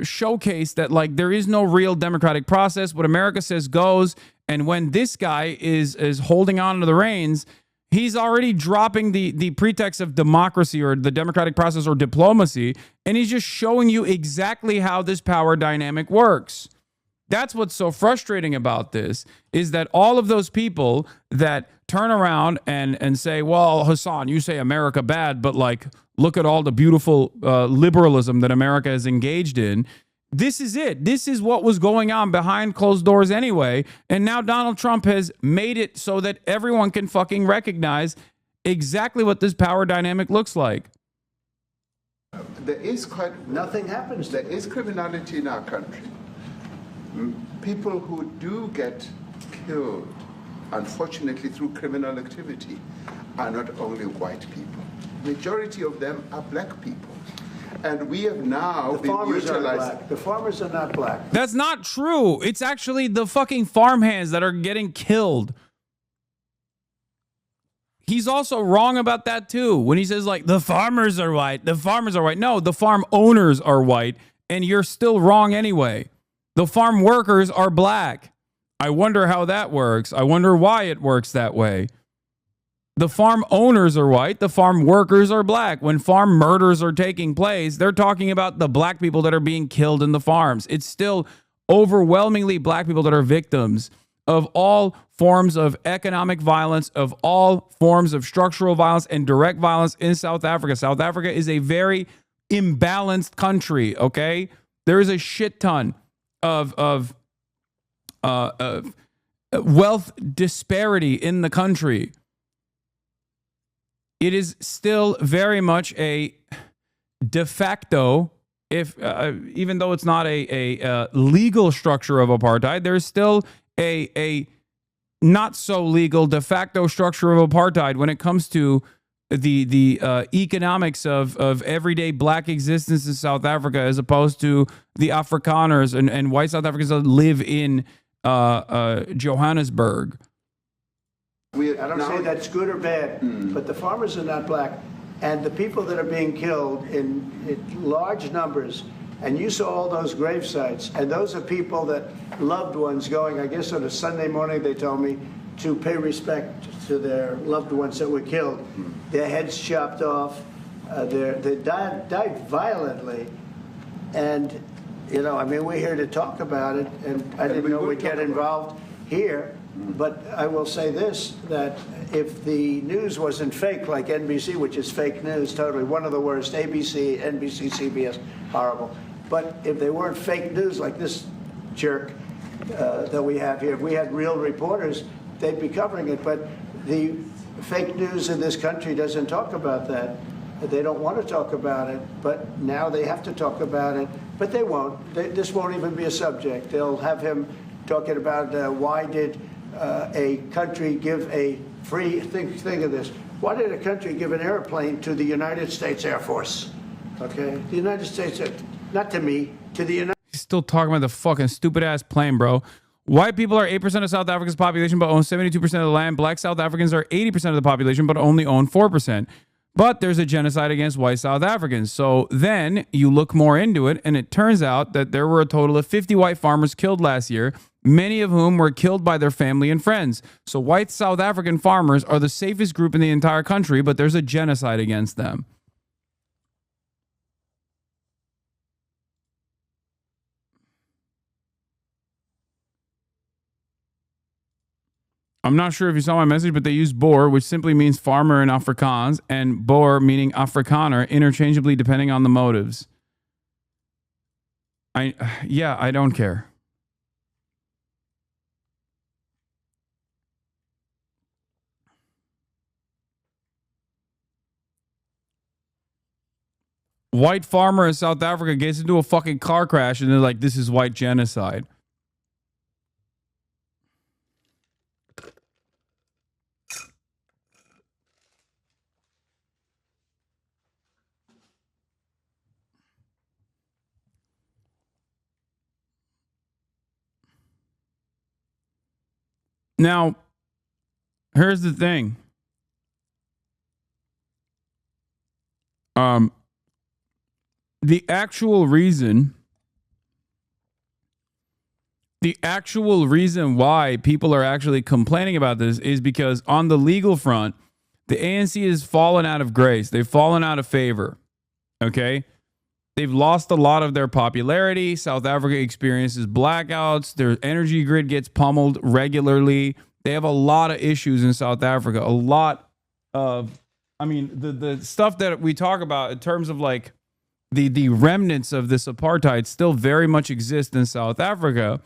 showcase that like there is no real democratic process. What America says goes, and when this guy is holding on to the reins, he's already dropping the pretext of democracy or the democratic process or diplomacy, and he's just showing you exactly how this power dynamic works. That's what's so frustrating about this, is that all of those people that turn around and say, well, Hasan, you say America bad, but like, look at all the beautiful liberalism that America has engaged in. This is it. This is what was going on behind closed doors anyway. And now Donald Trump has made it so that everyone can fucking recognize exactly what this power dynamic looks like. There is nothing happens. There is criminality in our country. People who do get killed, unfortunately, through criminal activity are not only white people. Majority of them are black people. And we have now been utilizing... The farmers are not black. That's not true. It's actually the fucking farmhands that are getting killed. He's also wrong about that too. When he says like, the farmers are white, the farmers are white. No, the farm owners are white, and you're still wrong anyway. The farm workers are black. I wonder how that works. I wonder why it works that way. The farm owners are white. The farm workers are black. When farm murders are taking place, they're talking about the black people that are being killed in the farms. It's still overwhelmingly black people that are victims of all forms of economic violence, of all forms of structural violence and direct violence in South Africa. South Africa is a very imbalanced country, okay? There is a shit ton of wealth disparity in the country. It is still very much a de facto, if even though it's not a legal structure of apartheid, there's still a not so legal de facto structure of apartheid when it comes to the economics of everyday black existence in South Africa, as opposed to the Afrikaners and white South Africans that live in Johannesburg. I don't say that's good or bad, but the farmers are not black. And the people that are being killed in large numbers, and you saw all those grave sites, and those are people that loved ones going, I guess on a Sunday morning, they told me, to pay respect to their loved ones that were killed. Their heads chopped off, they died violently. And, you know, I mean, we're here to talk about it, and I didn't know we'd get involved here. But I will say this, that if the news wasn't fake like NBC, which is fake news, totally, one of the worst, ABC, NBC, CBS, horrible. But if they weren't fake news like this jerk that we have here, if we had real reporters, they'd be covering it. But the fake news in this country doesn't talk about that. They don't want to talk about it, but now they have to talk about it. But they won't. This won't even be a subject. They'll have him talking about why did a country give a free, think of this, why did a country give an airplane to the United States Air Force? Okay, the United States, not to me, to the United He's still talking about the fucking stupid ass plane, bro. White people are 8% of South Africa's population, but own 72% of the land. Black South Africans are 80% of the population, but only own 4%. But there's a genocide against white South Africans. So then you look more into it, and it turns out that there were a total of 50 white farmers killed last year, many of whom were killed by their family and friends. So white South African farmers are the safest group in the entire country, but there's a genocide against them. I'm not sure if you saw my message, but they use Boer, which simply means farmer in Afrikaans, and Boer meaning Afrikaner, interchangeably depending on the motives. I don't care. White farmer in South Africa gets into a fucking car crash and they're like, this is white genocide. Now, here's the thing. The actual reason why people are actually complaining about this is because on the legal front, the ANC has fallen out of grace. They've fallen out of favor. Okay? They've lost a lot of their popularity. South Africa experiences blackouts. Their energy grid gets pummeled regularly. They have a lot of issues in South Africa. A lot of, the stuff that we talk about in terms of like the remnants of this apartheid still very much exist in South Africa.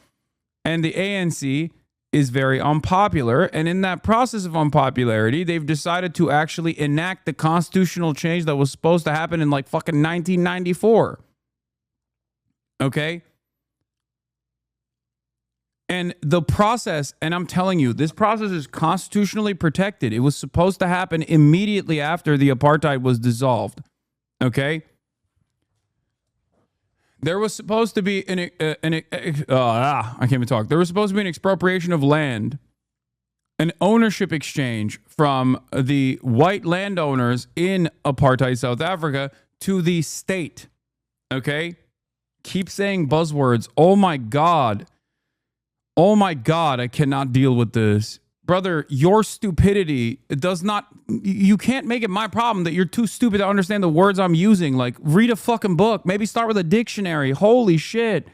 And the ANC is very unpopular. And in that process of unpopularity, they've decided to actually enact the constitutional change that was supposed to happen in like fucking 1994. Okay? And the process, and I'm telling you, this process is constitutionally protected. It was supposed to happen immediately after the apartheid was dissolved. Okay? There was supposed to be I can't even talk. There was supposed to be an expropriation of land, an ownership exchange from the white landowners in apartheid South Africa to the state. Okay? Keep saying buzzwords. Oh my God. Oh my God, I cannot deal with this. brother, your stupidity does not, you can't make it my problem that you're too stupid to understand the words I'm using. Like, read a fucking book. Maybe start with a dictionary. Holy shit.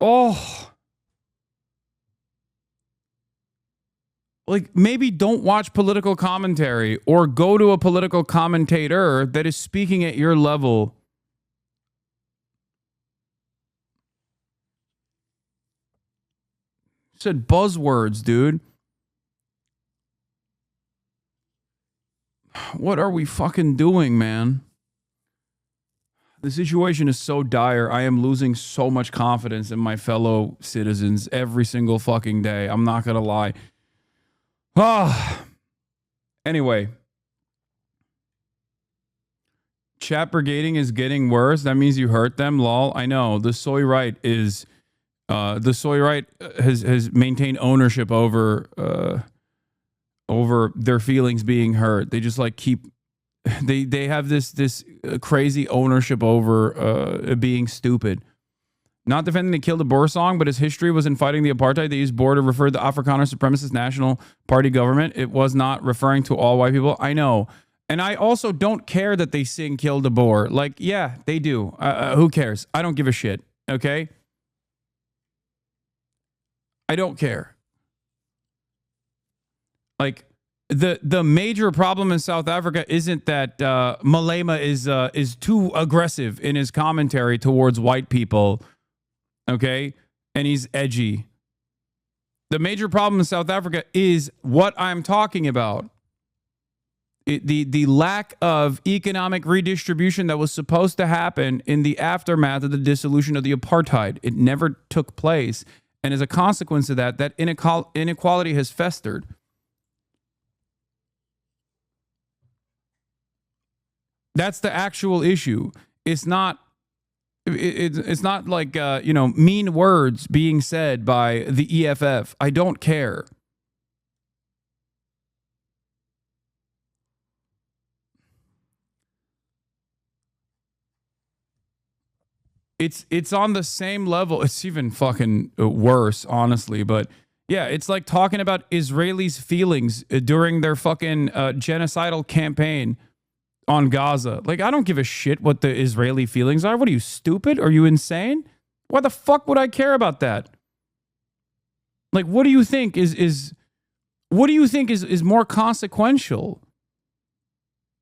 Oh. Like, maybe don't watch political commentary or go to a political commentator that is speaking at your level. Said buzzwords, dude. What are we fucking doing, man? The situation is so dire. I am losing so much confidence in my fellow citizens every single fucking day. I'm not gonna lie. Ah. Anyway. Chat brigading is getting worse. That means you hurt them, lol. I know. The soy right is... the soy right has maintained ownership over their feelings being hurt. They just like keep they have this crazy ownership over being stupid. Not defending the Kill the Boer song, but his history was in fighting the apartheid. They used Boer to refer to the Afrikaner supremacist National Party government. It was not referring to all white people. I know. And I also don't care that they sing Kill the Boer. Like, yeah, they do. Who cares? I don't give a shit. Okay? I don't care. Like, the major problem in South Africa isn't that Malema is too aggressive in his commentary towards white people, okay? And he's edgy. The major problem in South Africa is what I'm talking about. The lack of economic redistribution that was supposed to happen in the aftermath of the dissolution of the apartheid. It never took place. And as a consequence of that, that inequality has festered. That's the actual issue. It's not like, mean words being said by the EFF. I don't care. It's on the same level. It's even fucking worse, honestly. But yeah, it's like talking about Israelis' feelings during their fucking genocidal campaign on Gaza. Like, I don't give a shit what the Israeli feelings are. What are you, stupid? Are you insane? Why the fuck would I care about that? Like, what do you think is more consequential?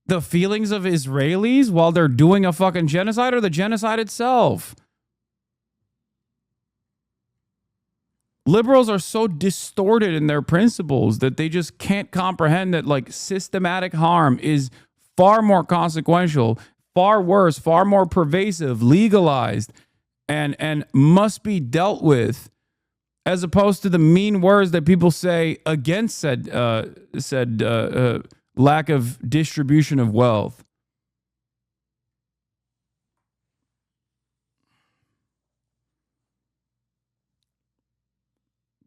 The feelings of Israelis while they're doing a fucking genocide, or the genocide itself? Liberals are so distorted in their principles that they just can't comprehend that, like, systematic harm is far more consequential, far worse, far more pervasive, legalized, and must be dealt with, as opposed to the mean words that people say against said lack of distribution of wealth.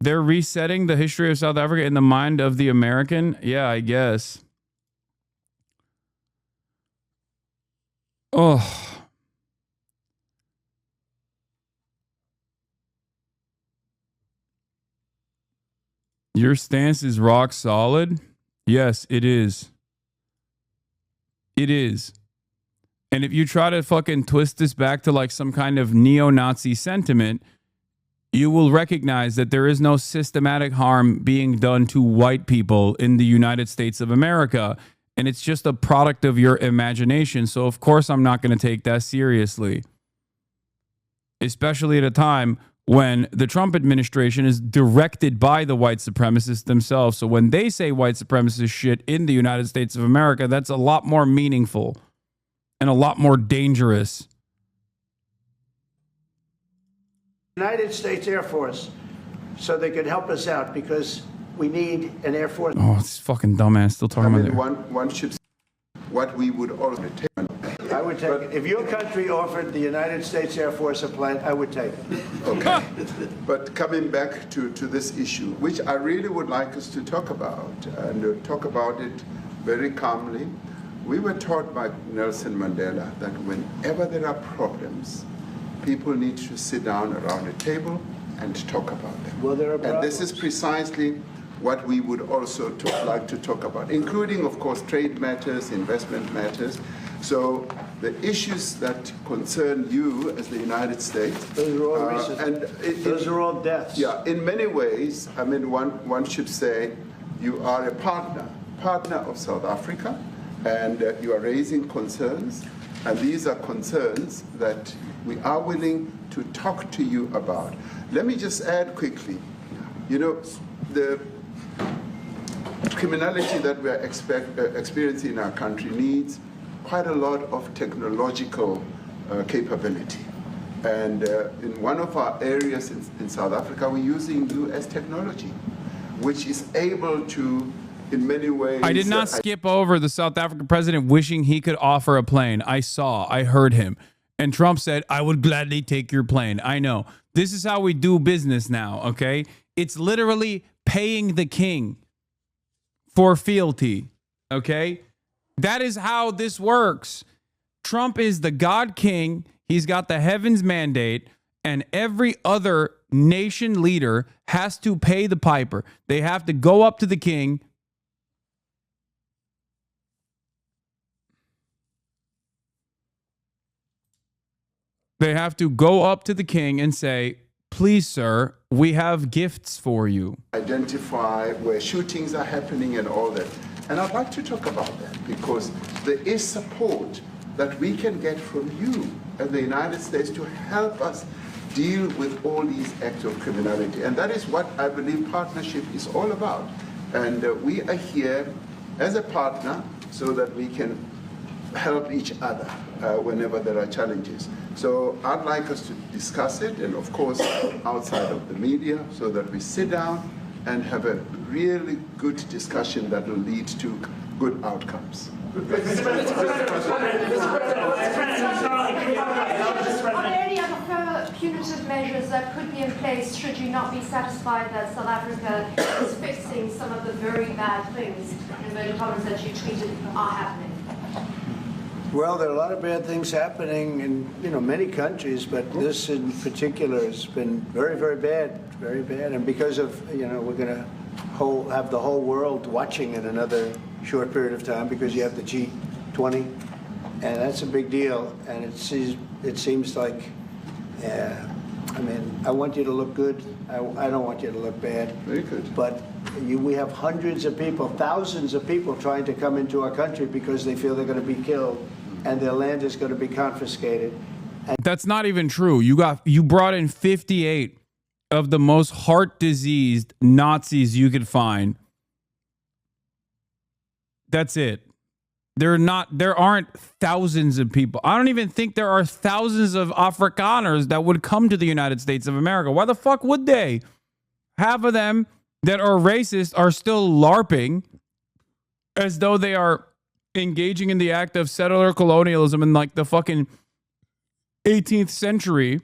They're resetting the history of South Africa in the mind of the American? Yeah, I guess. Oh. Your stance is rock solid? Yes, it is. It is. And if you try to fucking twist this back to like some kind of neo-Nazi sentiment, you will recognize that there is no systematic harm being done to white people in the United States of America. And it's just a product of your imagination. So, of course, I'm not going to take that seriously. Especially at a time when the Trump administration is directed by the white supremacists themselves. So when they say white supremacist shit in the United States of America, that's a lot more meaningful and a lot more dangerous. United States Air Force, so they could help us out, because we need an Air Force. Oh, it's fucking dumbass. Still talking about that. One should what we would all take. I would take it. If your country offered the United States Air Force a plane, I would take it. Okay. But coming back to this issue, which I really would like us to talk about, and talk about it very calmly. We were taught by Nelson Mandela that whenever there are problems, people need to sit down around a table and talk about them. Well, there are and this is precisely what we would also like to talk about, including, of course, trade matters, investment matters. So the issues that concern you as the United States. Those are all those are all deaths. Yeah, in many ways, I mean, one should say you are a partner of South Africa, and you are raising concerns, and these are concerns that we are willing to talk to you about. Let me just add quickly, you know, the criminality that we are experiencing in our country needs quite a lot of technological capability. And in one of our areas in South Africa, we're using US technology, which is able to, in many ways... I did not skip over the South African president wishing he could offer a plane. I heard him. And Trump said, I would gladly take your plane. I know. This is how we do business now, okay? It's literally paying the king for fealty, okay? That is how this works. Trump is the God King. He's got the heavens mandate, and every other nation leader has to pay the piper. They have to go up to the king. They have to go up to the king and say, please, sir, we have gifts for you. Identify where shootings are happening and all that. And I'd like to talk about that because there is support that we can get from you as the United States to help us deal with all these acts of criminality. And that is what I believe partnership is all about. And we are here as a partner so that we can help each other whenever there are challenges. So I'd like us to discuss it, and of course outside of the media, so that we sit down and have a really good discussion that will lead to good outcomes. Are there any other further punitive measures that could be in place should you not be satisfied that South Africa is fixing some of the very bad things, in inverted commas, that you tweeted are happening? Well, there are a lot of bad things happening in many countries, but this in particular has been very, very bad, and because of we're going to have the whole world watching in another short period of time because you have the G20, and that's a big deal. And it seems like, I mean, I want you to look good. I don't want you to look bad. Very good. But we have hundreds of people, thousands of people trying to come into our country because they feel they're going to be killed and their land is going to be confiscated. And that's not even true. You brought in 58 of the most heart-diseased Nazis you could find. That's it. There aren't thousands of people. I don't even think there are thousands of Afrikaners that would come to the United States of America. Why the fuck would they? Half of them that are racist are still LARPing as though they are engaging in the act of settler colonialism in like the fucking 18th century.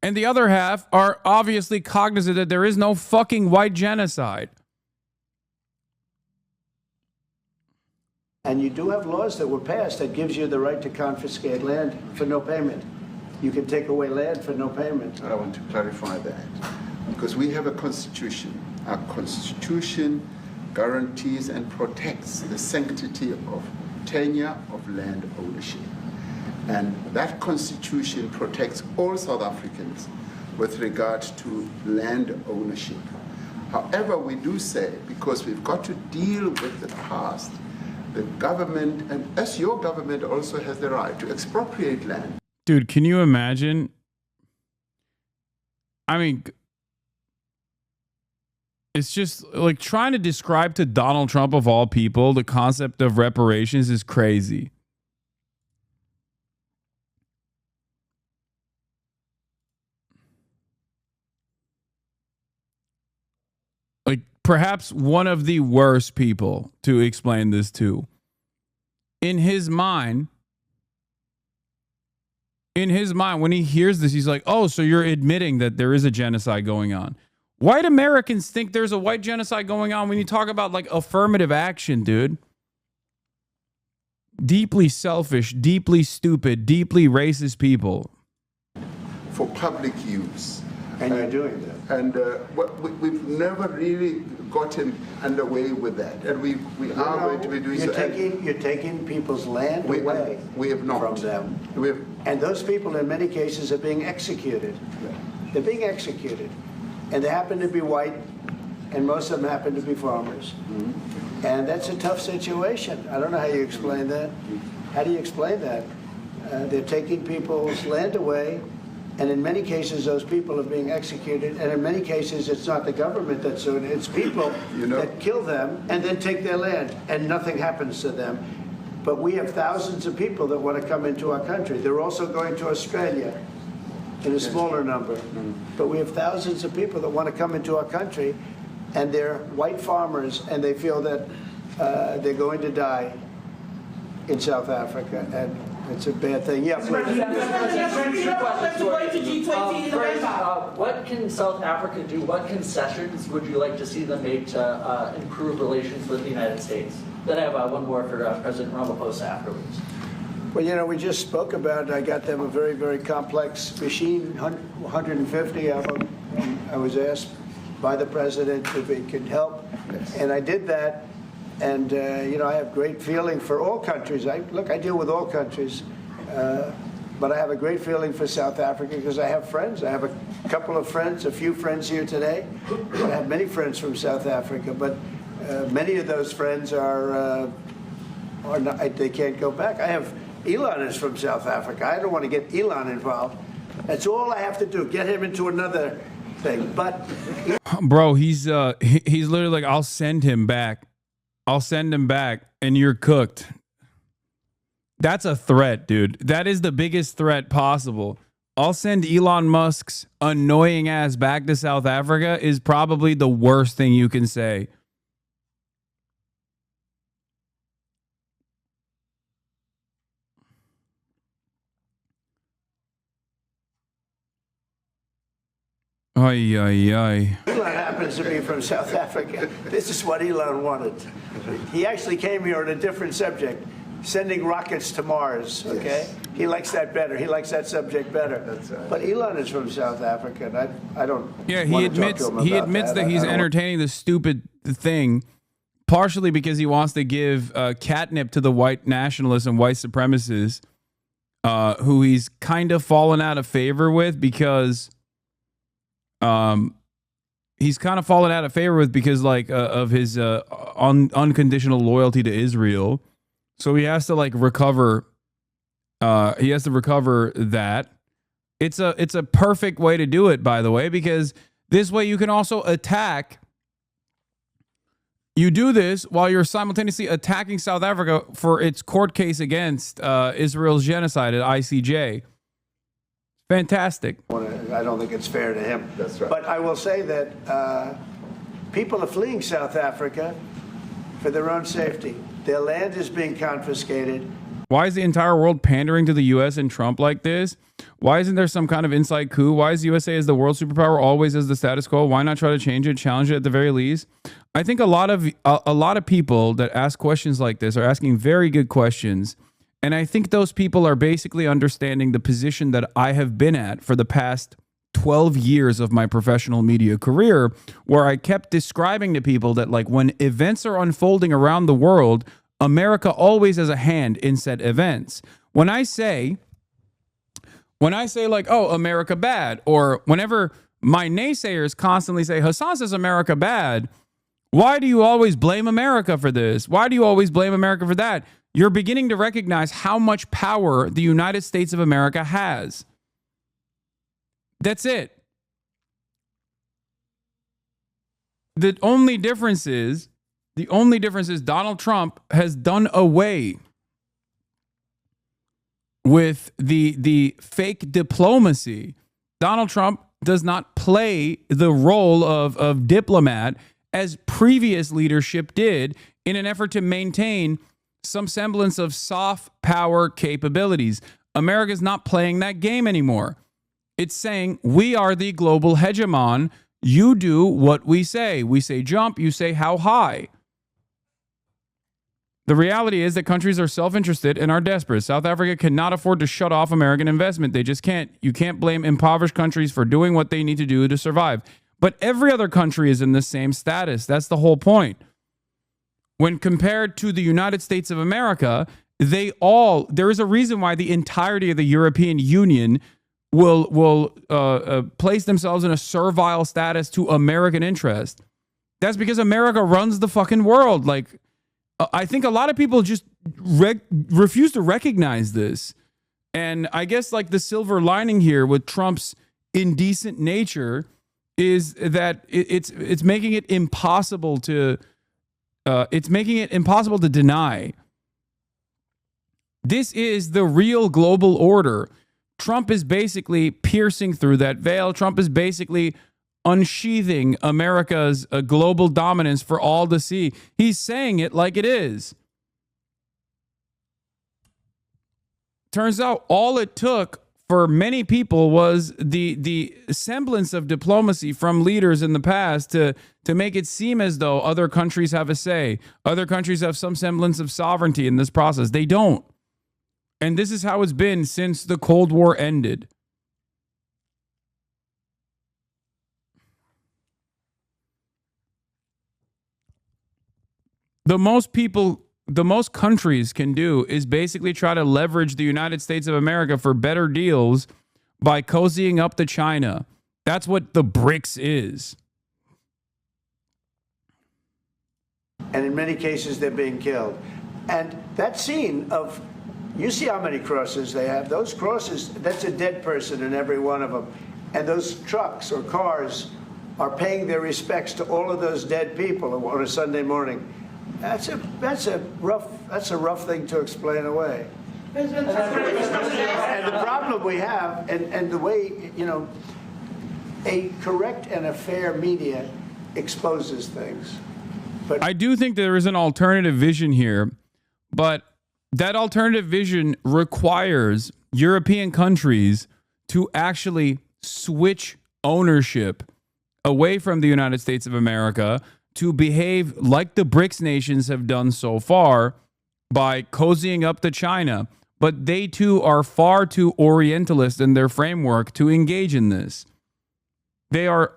And the other half are obviously cognizant that there is no fucking white genocide. And you do have laws that were passed that gives you the right to confiscate land for no payment. You can take away land for no payment. I want to clarify that because we have a constitution. Our constitution guarantees and protects the sanctity of tenure of land ownership. And that constitution protects all South Africans with regard to land ownership. However, we do say, because we've got to deal with the past, the government, and as your government also has the right to expropriate land. Dude, can you imagine? I mean, it's just like trying to describe to Donald Trump of all people the concept of reparations is crazy. Like perhaps one of the worst people to explain this to. In his mind, when he hears this, he's like, oh, so you're admitting that there is a genocide going on. White Americans think there's a white genocide going on when you talk about like affirmative action, dude. Deeply selfish, deeply stupid, deeply racist people. For public use. And you're doing that. And we've never really gotten underway with that. And we are going to be doing so. You're taking people's land away we have not. from them. And those people, in many cases, are being executed. They're being executed. And they happen to be white, and most of them happen to be farmers. And that's a tough situation. I don't know how you explain that. How do you explain that? They're taking people's land away, and in many cases, those people are being executed. And in many cases, it's not the government that's doing it. It's people that kill them and then take their land, and nothing happens to them. But we have thousands of people that want to come into our country. They're also going to Australia in a smaller number. But we have thousands of people that want to come into our country, and they're white farmers, and they feel that they're going to die in South Africa, and it's a bad thing. Yeah, please. What can South Africa do? What concessions would you like to see them make to improve relations with the United States? Then I have one more for President Ramaphosa afterwards. Well, you know, we just spoke about, I got them a very, very complex machine, 150 of them. I was asked by the president if it could help, and I did that. And, you know, I have great feeling for all countries. I deal with all countries. But I have a great feeling for South Africa because I have friends. I have a couple of friends, a few friends here today. I have many friends from South Africa. But many of those friends are not, they can't go back. I have, Elon is from South Africa. I don't want to get Elon involved. That's all I have to do, get him into another thing. But bro, he's literally like, I'll send him back. I'll send him back and you're cooked. That's a threat, dude. That is the biggest threat possible. I'll send Elon Musk's annoying ass back to South Africa is probably the worst thing you can say. Ay, ay, ay. Elon happens to be from South Africa. This is what Elon wanted. He actually came here on a different subject, sending rockets to Mars, okay? Yes. He likes that better. He likes that subject better. That's right. But Elon is from South Africa, and I don't he admits that he's entertaining the stupid thing, partially because he wants to give catnip to the white nationalists and white supremacists, who he's kind of fallen out of favor with because... he's kind of fallen out of favor with because like of his unconditional loyalty to Israel. So he has to like recover. He has to recover that. It's a perfect way to do it, by the way, because this way you can also attack. You do this while you're simultaneously attacking South Africa for its court case against Israel's genocide at ICJ. Fantastic. I don't think it's fair to him. That's right. But I will say that people are fleeing South Africa for their own safety. Their land is being confiscated. Why is the entire world pandering to the U.S. and Trump like this? Why isn't there some kind of inside coup? Why is USA as the world superpower always as the status quo? Why not try to change it, challenge it at the very least? I think a lot of people that ask questions like this are asking very good questions. And I think those people are basically understanding the position that I have been at for the past 12 years of my professional media career, where I kept describing to people that like when events are unfolding around the world, America always has a hand in said events. When I say like, oh, America bad, or whenever my naysayers constantly say, Hasan says America bad, why do you always blame America for this? Why do you always blame America for that? You're beginning to recognize how much power the United States of America has. That's it. The only difference is Donald Trump has done away with the fake diplomacy. Donald Trump does not play the role of diplomat as previous leadership did in an effort to maintain some semblance of soft power capabilities. America's not playing that game anymore. It's saying we are the global hegemon. You do what we say. We say jump, you say how high. The reality is that countries are self-interested and are desperate. South Africa cannot afford to shut off American investment. They just can't. You can't blame impoverished countries for doing what they need to do to survive. But every other country is in the same status. That's the whole point. When compared to the United States of America, there is a reason why the entirety of the European Union will place themselves in a servile status to American interest. That's because America runs the fucking world. Like, I think a lot of people just refuse to recognize this. And I guess like the silver lining here with Trump's indecent nature is that it's making it impossible to deny. This is the real global order. Trump is basically piercing through that veil. Trump is basically unsheathing America's global dominance for all to see. He's saying it like it is. Turns out all it took for many people was the semblance of diplomacy from leaders in the past to make it seem as though other countries have a say. Other countries have some semblance of sovereignty in this process. They don't. And this is how it's been since the Cold War ended. The most countries can do is basically try to leverage the United States of America for better deals by cozying up to China. That's what the BRICS is. And in many cases, they're being killed. And that scene of, you see how many crosses they have. Those crosses, that's a dead person in every one of them. And those trucks or cars are paying their respects to all of those dead people on a Sunday morning. That's a rough thing to explain away. And the problem we have, and the way, a correct and a fair media exposes things. But I do think there is an alternative vision here, but that alternative vision requires European countries to actually switch ownership away from the United States of America to behave like the BRICS nations have done so far by cozying up to China. But they too are far too Orientalist in their framework to engage in this. They are,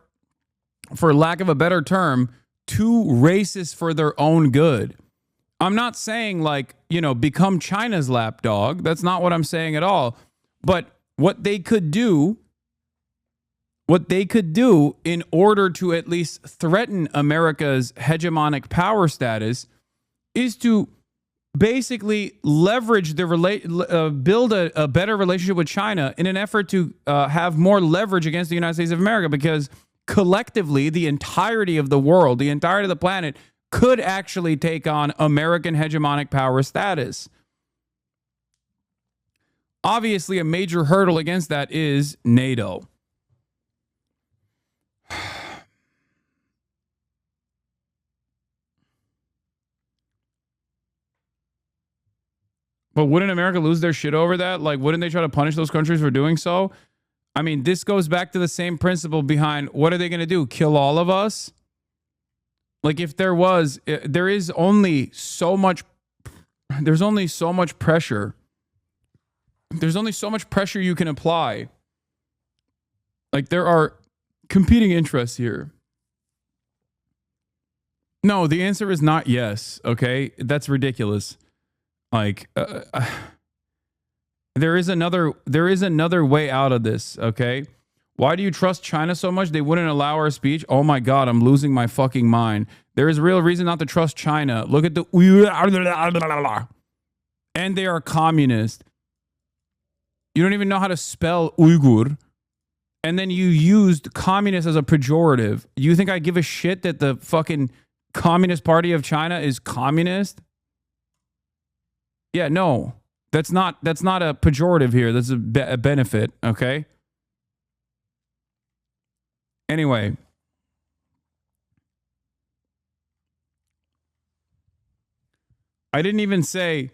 for lack of a better term, too racist for their own good. I'm not saying become China's lapdog. That's not what I'm saying at all. But what they could do in order to at least threaten America's hegemonic power status is to basically leverage build a better relationship with China in an effort to have more leverage against the United States of America, because collectively the entirety of the world, the entirety of the planet could actually take on American hegemonic power status. Obviously, a major hurdle against that is NATO. But wouldn't America lose their shit over that? Like, wouldn't they try to punish those countries for doing so? I mean, this goes back to the same principle behind what are they going to do? Kill all of us? Like, if there's only so much pressure. There's only so much pressure you can apply. Like, there are competing interests here. No, the answer is not yes. Okay. That's ridiculous. Like, there is another way out of this. Okay. Why do you trust China so much? They wouldn't allow our speech. Oh my God, I'm losing my fucking mind. There is real reason not to trust China. Look at and they are communist. You don't even know how to spell Uyghur. And then you used communist as a pejorative. You think I give a shit that the fucking Communist Party of China is communist? Yeah, no. That's not a pejorative here. That's a benefit, okay? Anyway. I didn't even say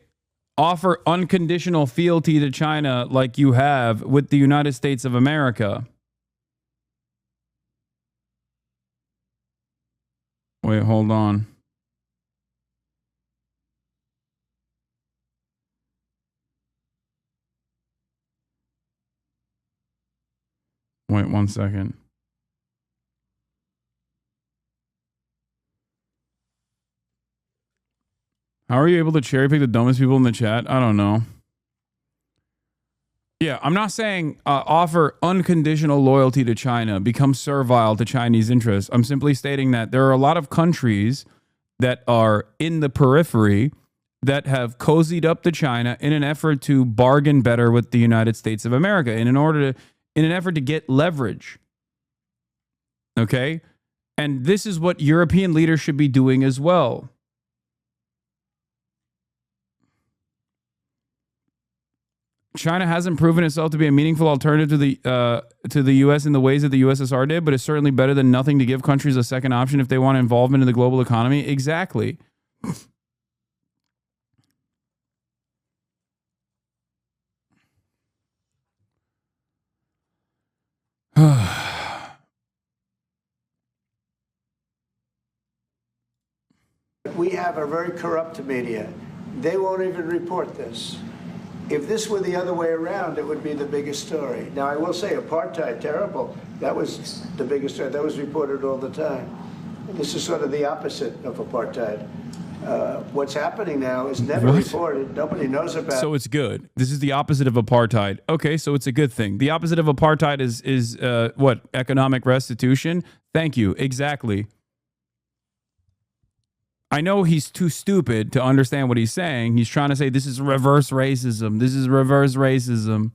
offer unconditional fealty to China like you have with the United States of America. Wait, hold on. Wait 1 second. How are you able to cherry pick the dumbest people in the chat? I don't know. Yeah, I'm not saying offer unconditional loyalty to China, become servile to Chinese interests. I'm simply stating that there are a lot of countries that are in the periphery that have cozied up to China in an effort to bargain better with the United States of America, and in an effort to get leverage. Okay? And this is what European leaders should be doing as well. China hasn't proven itself to be a meaningful alternative to the U.S. in the ways that the USSR did, but it's certainly better than nothing to give countries a second option if they want involvement in the global economy. Exactly. We have a very corrupt media. They won't even report this. If this were the other way around, it would be the biggest story. Now, I will say apartheid, terrible. That was the biggest story. That was reported all the time. This is sort of the opposite of apartheid. What's happening now is never reported. Nobody knows about it. So it's good. This is the opposite of apartheid. Okay, so it's a good thing. The opposite of apartheid is what? Economic restitution? Thank you. Exactly. I know he's too stupid to understand what he's saying. He's trying to say this is reverse racism. This is reverse racism.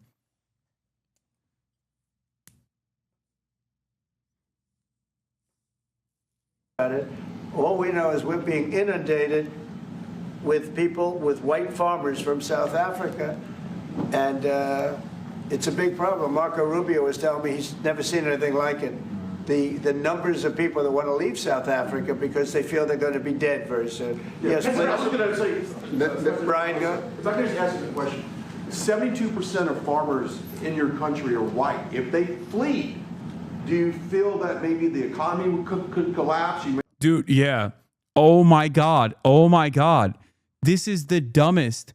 All we know is we're being inundated with people, with white farmers from South Africa, and it's a big problem. Marco Rubio was telling me he's never seen anything like it. The numbers of people that want to leave South Africa because they feel they're going to be dead very soon. Yes, please. I was going to say, Brian, go. If I could just ask you a question. 72% of farmers in your country are white. If they flee, do you feel that maybe the economy could collapse? Dude, yeah. Oh my God. Oh my God. This is the dumbest,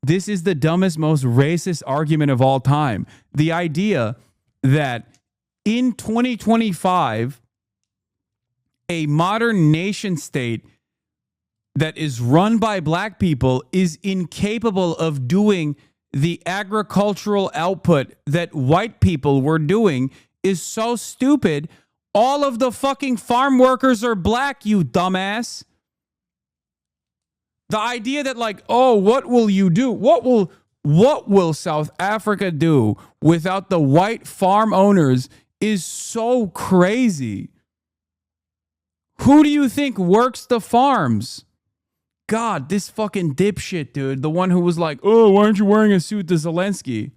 most racist argument of all time. The idea that in 2025, a modern nation state that is run by black people is incapable of doing the agricultural output that white people were doing is so stupid. All of the fucking farm workers are black, you dumbass. The idea that like, oh, what will you do? What will South Africa do without the white farm owners is so crazy. Who do you think works the farms? God, this fucking dipshit, dude. The one who was like, oh, why aren't you wearing a suit to Zelensky?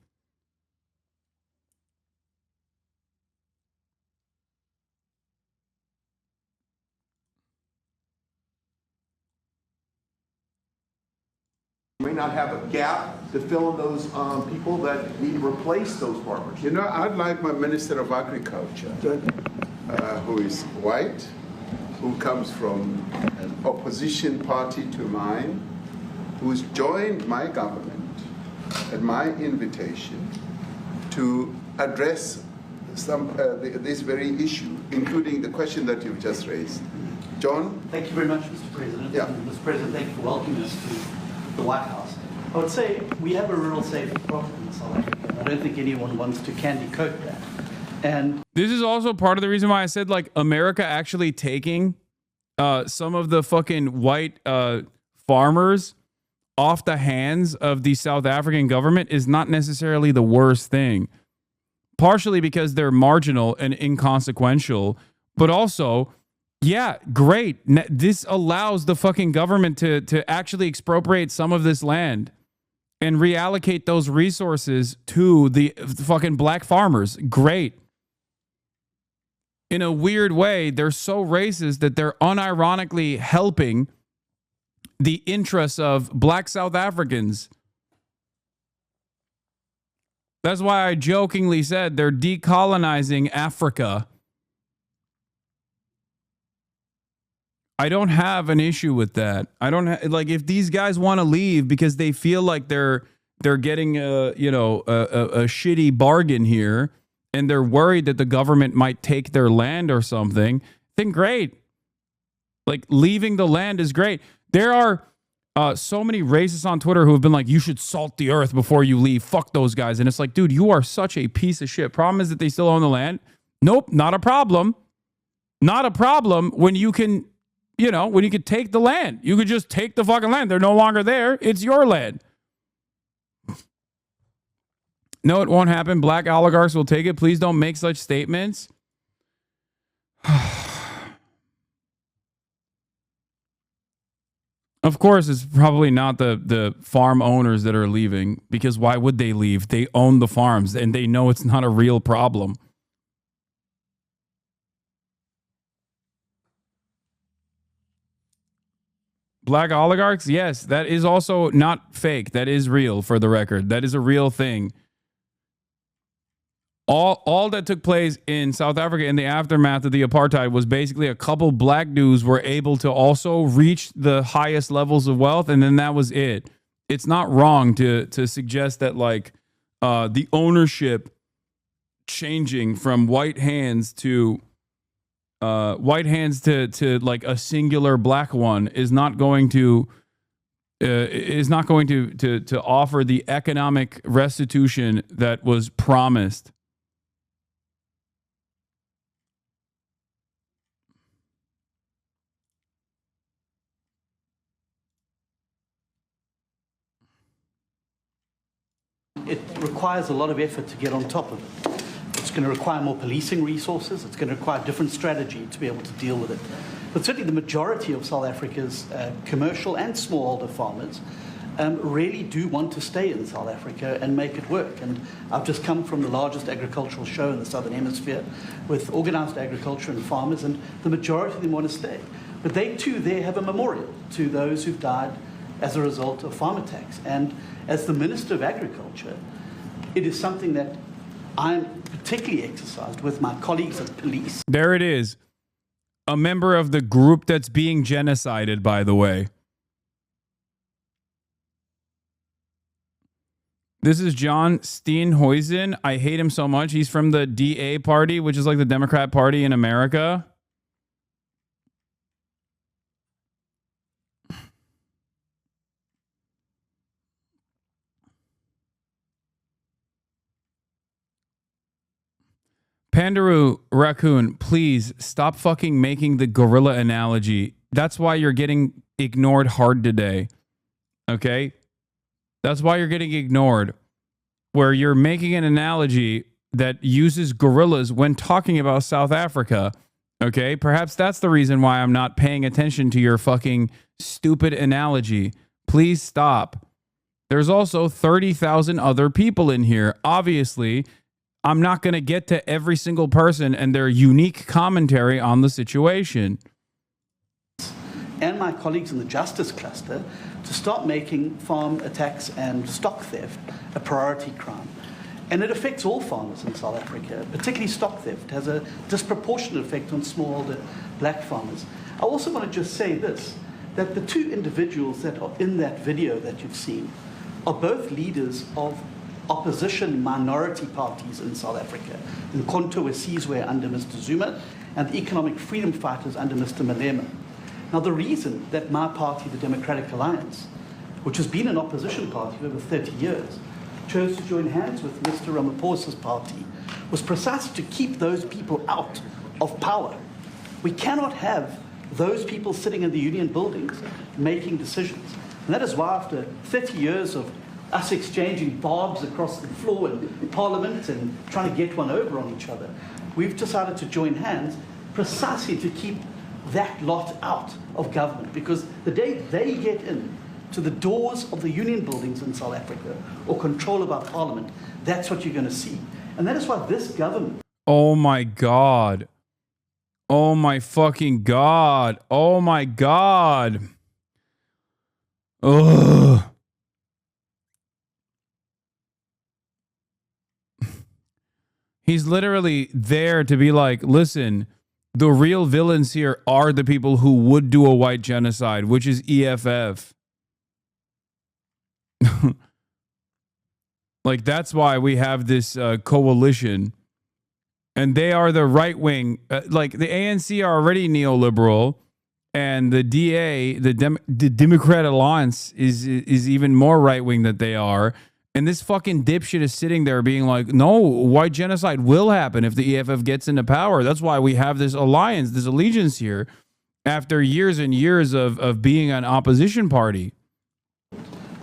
May not have a gap to fill in those people that need to replace those farmers. You know, I'd like my Minister of Agriculture, who is white, who comes from an opposition party to mine, who's joined my government at my invitation to address this very issue, including the question that you've just raised. John? Thank you very much, Mr. President. Yeah. Mr. President, thank you for welcoming us to the White House. I would say we have a rural safety problem in South Africa. I don't think anyone wants to candy coat that. And this is also part of the reason why I said like America actually taking some of the fucking white farmers off the hands of the South African government is not necessarily the worst thing. Partially because they're marginal and inconsequential, but also, yeah, great. This allows the fucking government to actually expropriate some of this land and reallocate those resources to the fucking black farmers. Great. In a weird way, they're so racist that they're unironically helping the interests of black South Africans. That's why I jokingly said they're decolonizing Africa. I don't have an issue with that. I don't like if these guys want to leave because they feel like they're getting a shitty bargain here and they're worried that the government might take their land or something, then great. Like, leaving the land is great. There are so many racists on Twitter who have been like, you should salt the earth before you leave. Fuck those guys. And it's like, dude, you are such a piece of shit. Problem is that they still own the land. Nope, not a problem. Not a problem when you can, you know, when you could take the land. You could just take the fucking land. They're no longer there. It's your land. No, it won't happen. Black oligarchs will take it. Please don't make such statements. Of course, it's probably not the farm owners that are leaving, because why would they leave? They own the farms and they know it's not a real problem. Black oligarchs? Yes, that is also not fake. That is real, for the record. That is a real thing. All that took place in South Africa in the aftermath of the apartheid was basically a couple black dudes were able to also reach the highest levels of wealth, and then that was it. It's not wrong to suggest that, like, the ownership changing from white hands to like a singular black one is not going to offer the economic restitution that was promised. It requires a lot of effort to get on top of it. It's going to require more policing resources. It's going to require a different strategy to be able to deal with it. But certainly the majority of South Africa's commercial and smallholder farmers really do want to stay in South Africa and make it work. And I've just come from the largest agricultural show in the Southern Hemisphere with organized agriculture and farmers, and the majority of them want to stay. But they too there have a memorial to those who've died as a result of farm attacks. And as the Minister of Agriculture, it is something that I'm particularly exercised with my colleagues at police. There it is. A member of the group that's being genocided, by the way. This is John Steenhuisen. I hate him so much. He's from the DA party, which is like the Democrat Party in America. Pandaroo Raccoon, please stop fucking making the gorilla analogy. That's why you're getting ignored hard today. Okay? That's why you're getting ignored. Where you're making an analogy that uses gorillas when talking about South Africa. Okay? Perhaps that's the reason why I'm not paying attention to your fucking stupid analogy. Please stop. There's also 30,000 other people in here. Obviously, I'm not going to get to every single person and their unique commentary on the situation. And my colleagues in the justice cluster to start making farm attacks and stock theft a priority crime. And it affects all farmers in South Africa, particularly stock theft. It has a disproportionate effect on smallholder black farmers. I also want to just say this, that the two individuals that are in that video that you've seen are both leaders of opposition minority parties in South Africa, in Mkhonto weSizwe under Mr. Zuma and the economic freedom fighters under Mr. Malema. Now, the reason that my party, the Democratic Alliance, which has been an opposition party for over 30 years, chose to join hands with Mr. Ramaphosa's party was precisely to keep those people out of power. We cannot have those people sitting in the union buildings making decisions. And that is why after 30 years of us exchanging barbs across the floor in Parliament and trying to get one over on each other, we've decided to join hands precisely to keep that lot out of government. Because the day they get in to the doors of the union buildings in South Africa or control of our Parliament, that's what you're going to see. And that is why this government... Oh my God. Oh my fucking God. Oh my God. Ugh. He's literally there to be like, listen, the real villains here are the people who would do a white genocide, which is EFF. Like, that's why we have this coalition And they are the right wing. Like the ANC are already neoliberal, and the DA, the Democrat Alliance, is even more right wing than they are. And this fucking dipshit is sitting there being like, no, white genocide will happen if the EFF gets into power. That's why we have this alliance, this allegiance here, after years and years of being an opposition party.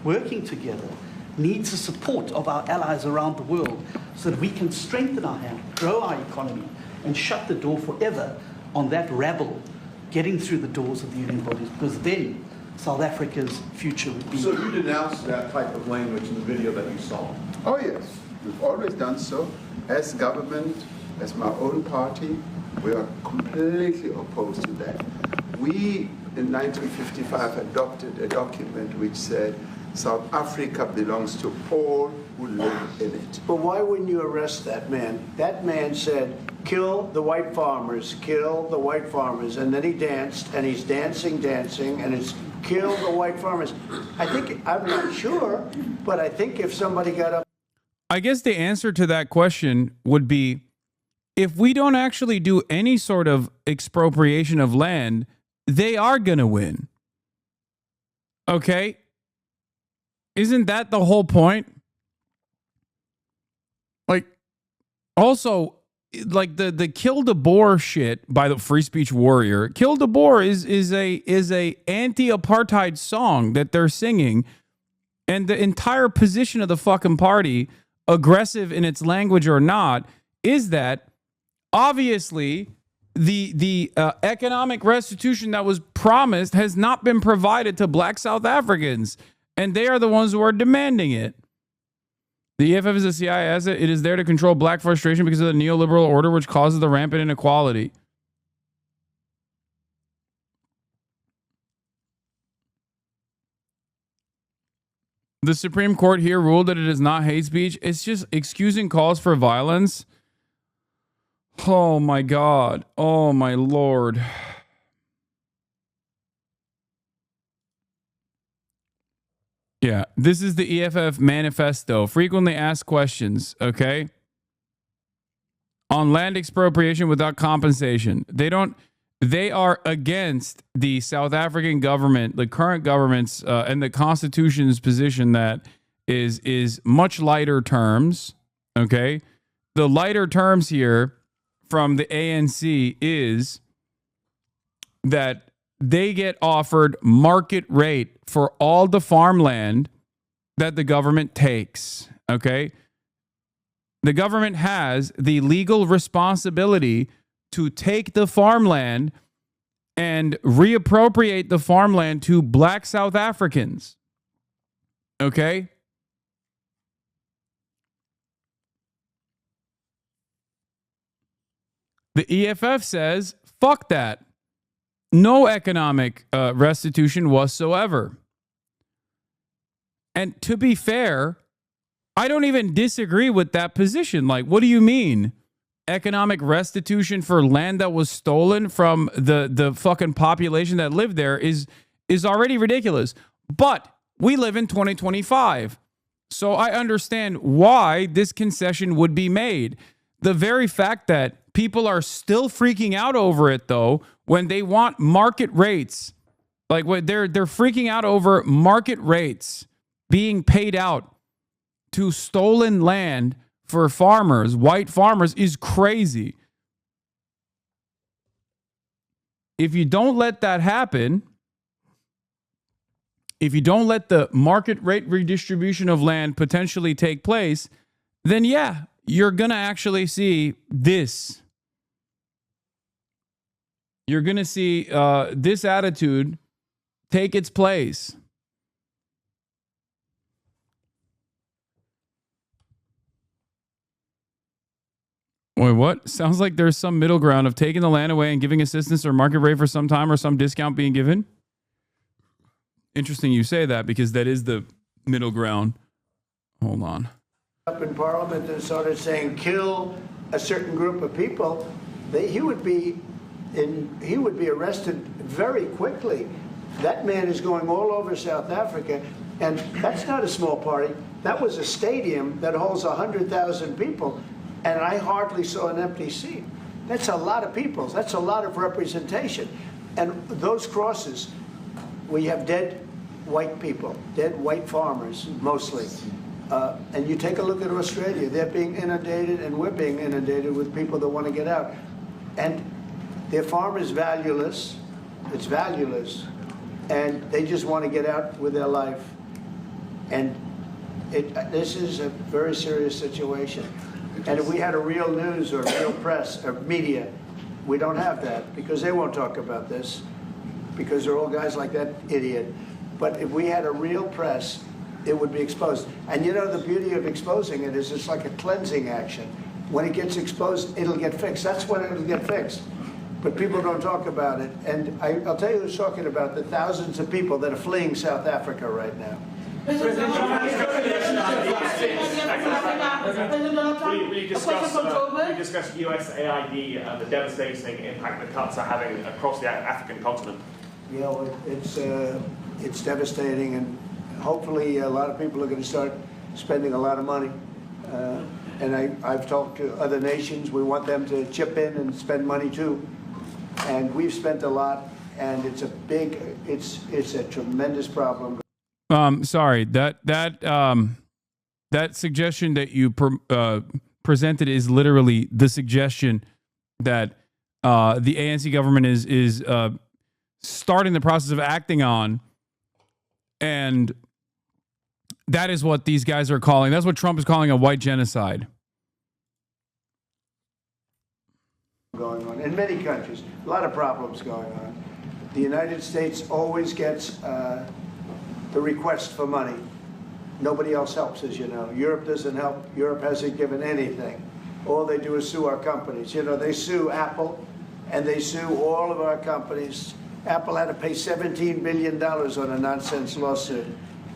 Working together needs the support of our allies around the world so that we can strengthen our hand, grow our economy, and shut the door forever on that rabble getting through the doors of the union bodies, because then South Africa's future would be... So you denounced that type of language in the video that you saw? Oh yes, we've always done so. As government, as my own party, we are completely opposed to that. We, in 1955, adopted a document which said South Africa belongs to all who live in it. But why wouldn't you arrest that man? That man said, kill the white farmers, kill the white farmers. And then he danced, and he's dancing, and it's kill the white farmers. I'm not sure, but I think if somebody got up... I guess the answer to that question would be, if we don't actually do any sort of expropriation of land, they are going to win. Okay? Isn't that the whole point? Like, also, like the Kill the Boer shit by the Free Speech Warrior. Kill the Boer is a anti-apartheid song that they're singing, and the entire position of the fucking party, aggressive in its language or not, is that obviously the economic restitution that was promised has not been provided to black South Africans, and they are the ones who are demanding it. The EFF is a CIA asset. It is there to control black frustration because of the neoliberal order, which causes the rampant inequality. The Supreme Court here ruled that it is not hate speech. It's just excusing calls for violence. Oh my God. Oh my Lord. Yeah, this is the EFF manifesto. Frequently asked questions, okay? On land expropriation without compensation. They are against the South African government, the current government's and the Constitution's position that is much lighter terms, okay? The lighter terms here from the ANC is that they get offered market rate for all the farmland that the government takes, okay? The government has the legal responsibility to take the farmland and reappropriate the farmland to black South Africans, okay? The EFF says, fuck that. No economic restitution whatsoever. And to be fair, I don't even disagree with that position. Like, what do you mean? Economic restitution for land that was stolen from the fucking population that lived there is already ridiculous. But we live in 2025. So I understand why this concession would be made. The very fact that people are still freaking out over it, though, when they want market rates, like what they're freaking out over market rates being paid out to stolen land for farmers, white farmers, is crazy. If you don't let that happen, if you don't let the market rate redistribution of land potentially take place, then yeah, you're going to actually see this. You're going to see this attitude take its place. Wait, what? Sounds like there's some middle ground of taking the land away and giving assistance or market rate for some time or some discount being given. Interesting you say that, because that is the middle ground. Hold on. Up in Parliament and started saying kill a certain group of people, he would be arrested very quickly. That man is going all over South Africa, and that's not a small party. That was a stadium that holds 100,000 people. And I hardly saw an empty seat. That's a lot of people. That's a lot of representation. And those crosses, we have dead white people, dead white farmers, mostly. And you take a look at Australia, they're being inundated, and we're being inundated with people that want to get out. And their farm is valueless. It's valueless. And they just want to get out with their life. And this is a very serious situation. And if we had a real news or real press or media, we don't have that because they won't talk about this because they're all guys like that idiot. But if we had a real press, it would be exposed. And you know, the beauty of exposing it is it's like a cleansing action. When it gets exposed, it'll get fixed. That's when it'll get fixed. But people don't talk about it. And I'll tell you who's talking about the thousands of people that are fleeing South Africa right now. We discussed USAID and the devastating impact the cuts are having across the African continent. Yeah, well, it's devastating, and hopefully a lot of people are going to start spending a lot of money. And I've talked to other nations. We want them to chip in and spend money too. And we've spent a lot, and it's a tremendous problem. Sorry, that suggestion that you presented is literally the suggestion that the ANC government is starting the process of acting on, and that is what these guys are calling. That's what Trump is calling a white genocide. Going on in many countries, a lot of problems going on. The United States always gets the request for money. Nobody else helps, as you know. Europe doesn't help. Europe hasn't given anything. All they do is sue our companies. You know, they sue Apple, and they sue all of our companies. Apple had to pay $17 billion on a nonsense lawsuit.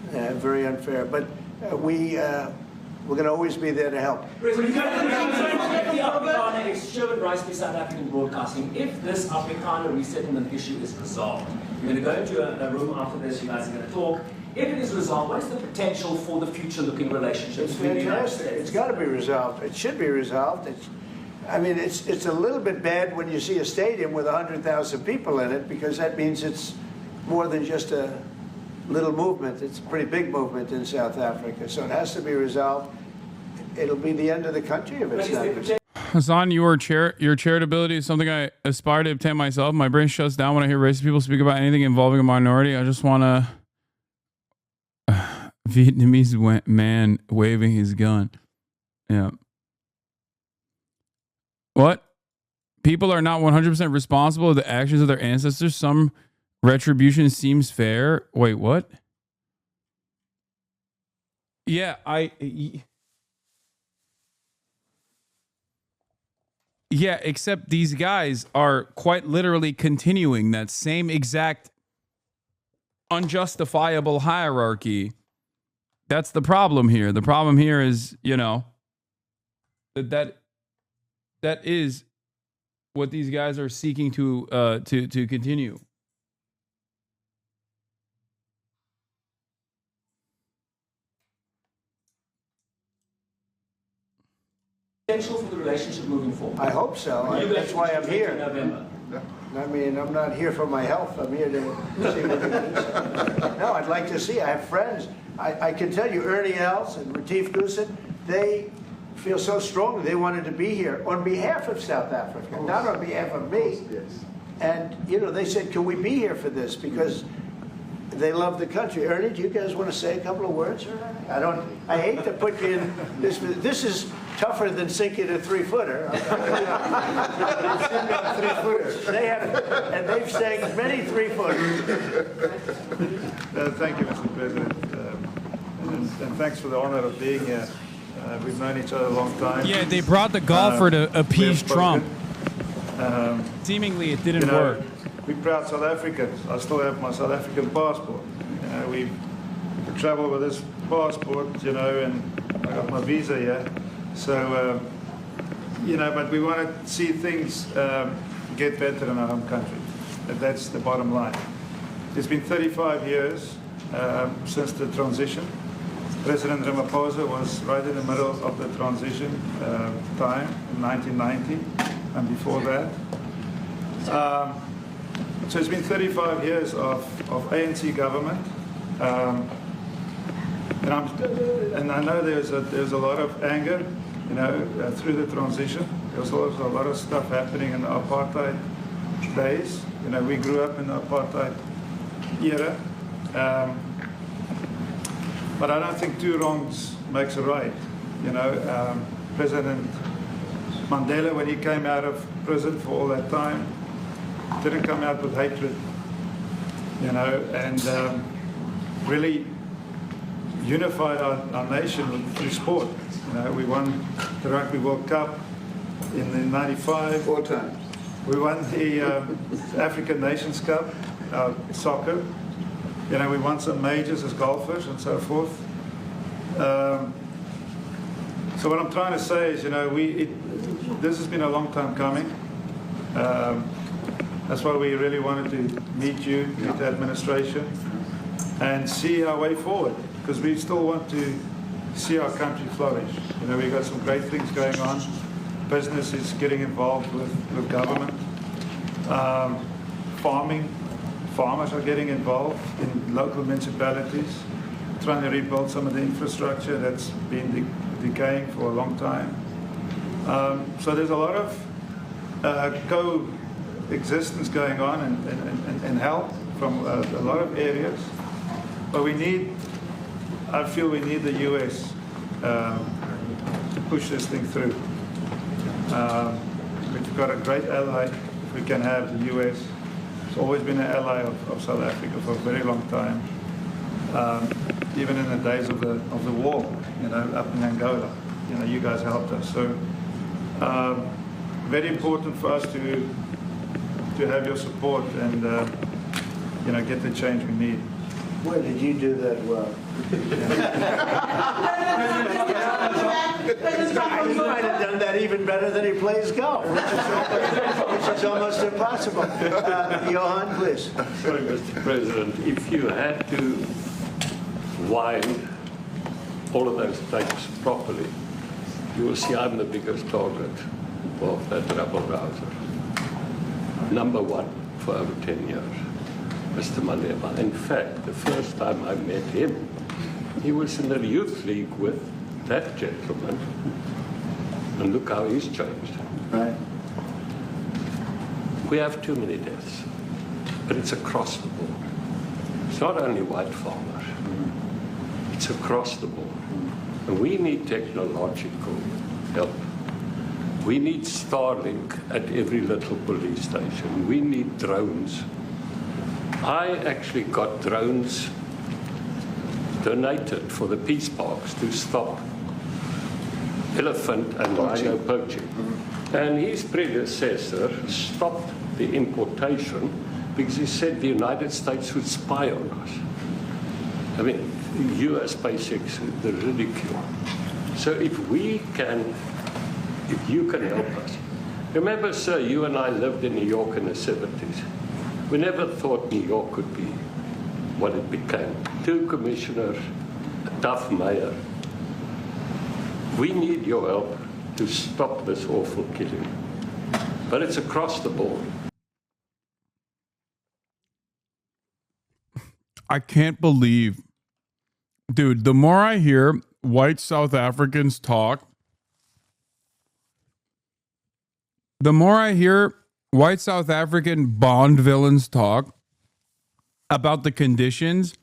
Very unfair. But we're going to always be there to help. The Afrikaner is Sherman Rice by South African Broadcasting. If this Afrikaner resettlement issue is resolved, you're going to go into a room after this, you guys are going to talk. If it is resolved, what is the potential for the future-looking relationship between the United States? It's got to be resolved. It should be resolved. It's a little bit bad when you see a stadium with 100,000 people in it, because that means it's more than just a little movement. It's a pretty big movement in South Africa. So it has to be resolved. It'll be the end of the country if it's not resolved. Hasan, your charitability is something I aspire to obtain myself. My brain shuts down when I hear racist people speak about anything involving a minority. I just want to... Vietnamese man waving his gun. Yeah. What? People are not 100% responsible for the actions of their ancestors. Some retribution seems fair. Wait, what? Yeah, yeah, except these guys are quite literally continuing that same exact unjustifiable hierarchy. That's the problem here. The problem here is, you know, that is what these guys are seeking to continue. Potential for the relationship moving forward. I hope so. That's why I'm here. I mean, I'm not here for my health. I'm here to see what we can do. No, I'd like to see. I have friends. I can tell you, Ernie Els and Retief Goosen, they feel so strongly they wanted to be here on behalf of South Africa, not on behalf of me. And, you know, they said, can we be here for this? Because they love the country. Ernie, do you guys want to say a couple of words? I hate to put you in this. This is tougher than sinking a 3-footer. And they've sank many 3-footers. Thank you, Mr. President. And thanks for the honor of being here. We've known each other a long time. Yeah, they brought the golfer to appease Trump. Seemingly it didn't work. We're proud South Africans. I still have my South African passport. We travel with this passport, you know, and I got my visa here. So, you know, but we want to see things get better in our home country. That's the bottom line. It's been 35 years since the transition. President Ramaphosa was right in the middle of the transition time in 1990 and before that. So it's been 35 years of ANC government. And I know there's a lot of anger, through the transition. There was also a lot of stuff happening in the apartheid days. We grew up in the apartheid era. But I don't think two wrongs makes a right. President Mandela, when he came out of prison for all that time, didn't come out with hatred, and really unified our nation through sport. We won the Rugby World Cup in '95. 4 times. We won the African Nations Cup, soccer. We won some majors as golfers and so forth. So what I'm trying to say is, this has been a long time coming. That's why we really wanted to meet you, meet the administration, and see our way forward, because we still want to see our country flourish. We've got some great things going on. Business is getting involved with government. Farmers are getting involved in local municipalities, trying to rebuild some of the infrastructure that's been decaying for a long time. So there's a lot of coexistence going on and help from a lot of areas. But I feel we need the US to push this thing through. We've got a great ally if we can have the US. It's always been an ally of South Africa for a very long time, even in the days of the war, up in Angola. You guys helped us. So very important for us to have your support and get the change we need. Where did you do that well? You might have done that even better than he plays golf, which is almost impossible. Johan, please. Sorry, Mr. President, if you had to wind all of those tapes properly, you will see I'm the biggest target of that rabble-rouser. Number one for over 10 years. Mr. Malema. In fact, the first time I met him, he was in the youth league with that gentleman. And look how he's changed. Right. We have too many deaths, but it's across the board. It's not only white farmers. It's across the board. And we need technological help. We need Starlink at every little police station. We need drones. I actually got drones donated for the peace parks to stop elephant and rhino poaching. And his predecessor stopped the importation because he said the United States would spy on us. I mean, US basics, the ridicule. So if you can help us. Remember, sir, you and I lived in New York in the 70s. We never thought New York could be what it became. 2 commissioners, a tough mayor. We need your help to stop this awful killing. But it's across the board. I can't believe, dude, the more I hear white South Africans talk, the more I hear white South African Bond villains talk about the conditions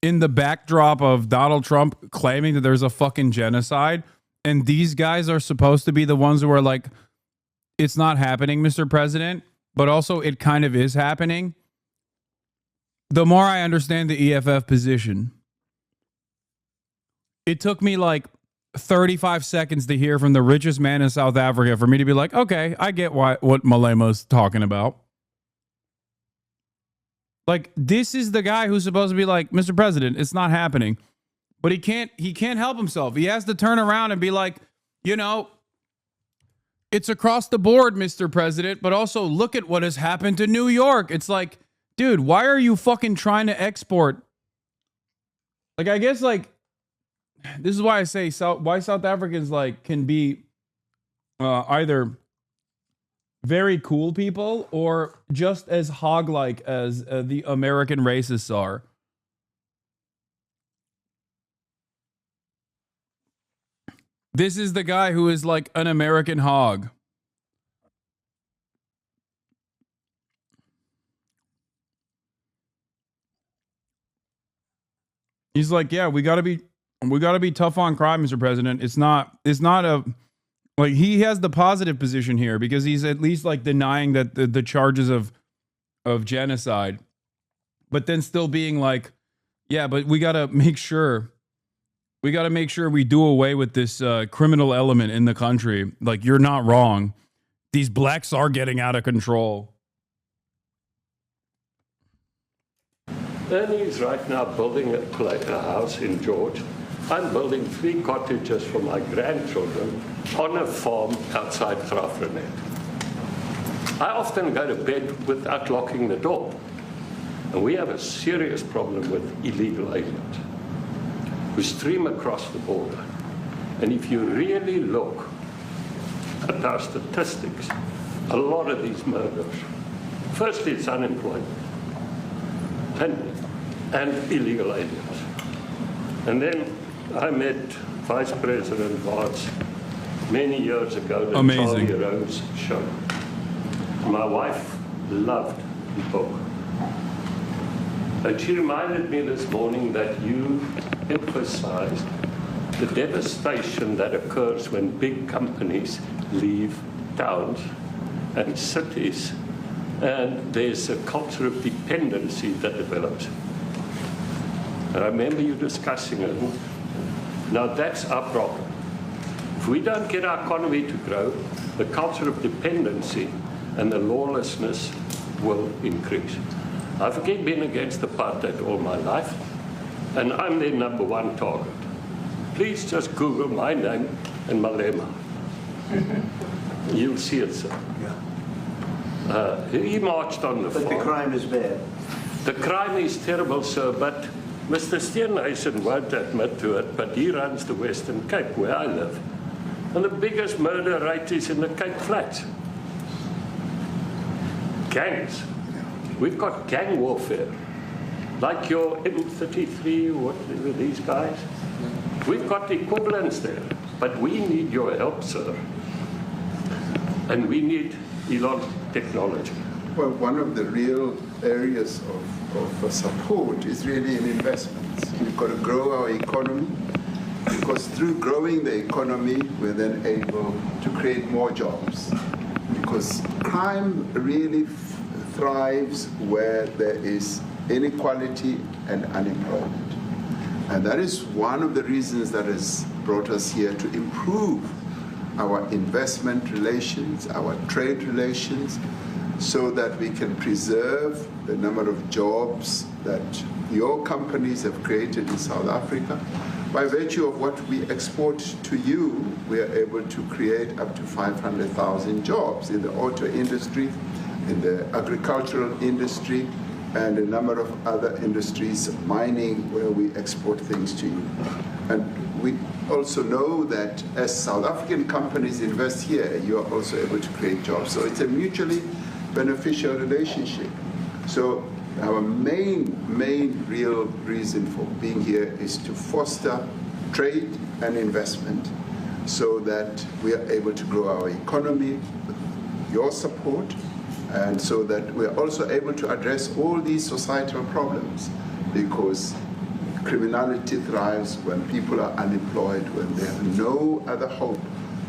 in the backdrop of Donald Trump claiming that there's a fucking genocide. And these guys are supposed to be the ones who are like, it's not happening, Mr. President, but also it kind of is happening. The more I understand the EFF position. It took me like 35 seconds to hear from the richest man in South Africa for me to be like, okay, I get what Malema's talking about. Like, this is the guy who's supposed to be like, Mr. President, it's not happening. But he can't help himself. He has to turn around and be like, it's across the board, Mr. President, but also look at what has happened to New York. It's like, dude, why are you fucking trying to export? Like, I guess, like, this is why I say why South Africans like can be either very cool people or just as hog-like as the American racists are. This is the guy who is like an American hog. He's like, yeah, we gotta be tough on crime, Mr. President. It's not a like he has the positive position here because he's at least like denying that the charges of genocide, but then still being like, yeah, but we gotta make sure we do away with this criminal element in the country. Like, you're not wrong. These blacks are getting out of control. Ernie's right now building a house in George. I'm building 3 cottages for my grandchildren on a farm outside Grafrenet. I often go to bed without locking the door. And we have a serious problem with illegal aliens who stream across the border. And if you really look at our statistics, a lot of these murders, firstly, it's unemployment and illegal aliens. And then I met Vice President Vance many years ago at Charlie Rowe's show. My wife loved the book. And she reminded me this morning that you emphasized the devastation that occurs when big companies leave towns and cities, and there's a culture of dependency that develops. And I remember you discussing it. Now that's our problem. If we don't get our economy to grow, the culture of dependency and the lawlessness will increase. I've been against apartheid all my life, and I'm their #1 target. Please just Google my name and Malema. You'll see it, sir. He marched on the farm. But the crime is bad. The crime is terrible, sir, but Mr. Steenhuisen won't admit to it, but he runs the Western Cape, where I live. And the biggest murder rate is in the Cape Flats. Gangs. We've got gang warfare. Like your M33, what are these guys? We've got equivalents there. But we need your help, sir. And we need Elon technology. Well, one of the real areas of support is really in investments. We've got to grow our economy, because through growing the economy, we're then able to create more jobs. Because crime really thrives where there is inequality and unemployment. And that is one of the reasons that has brought us here, to improve our investment relations, our trade relations, so that we can preserve the number of jobs that your companies have created in South Africa. By virtue of what we export to you, we are able to create up to 500,000 jobs in the auto industry, in the agricultural industry, and a number of other industries, mining, where we export things to you. And we also know that as South African companies invest here, you are also able to create jobs. So it's a mutually beneficial relationship. So our main real reason for being here is to foster trade and investment, so that we are able to grow our economy with your support, and so that we are also able to address all these societal problems, because criminality thrives when people are unemployed, when they have no other hope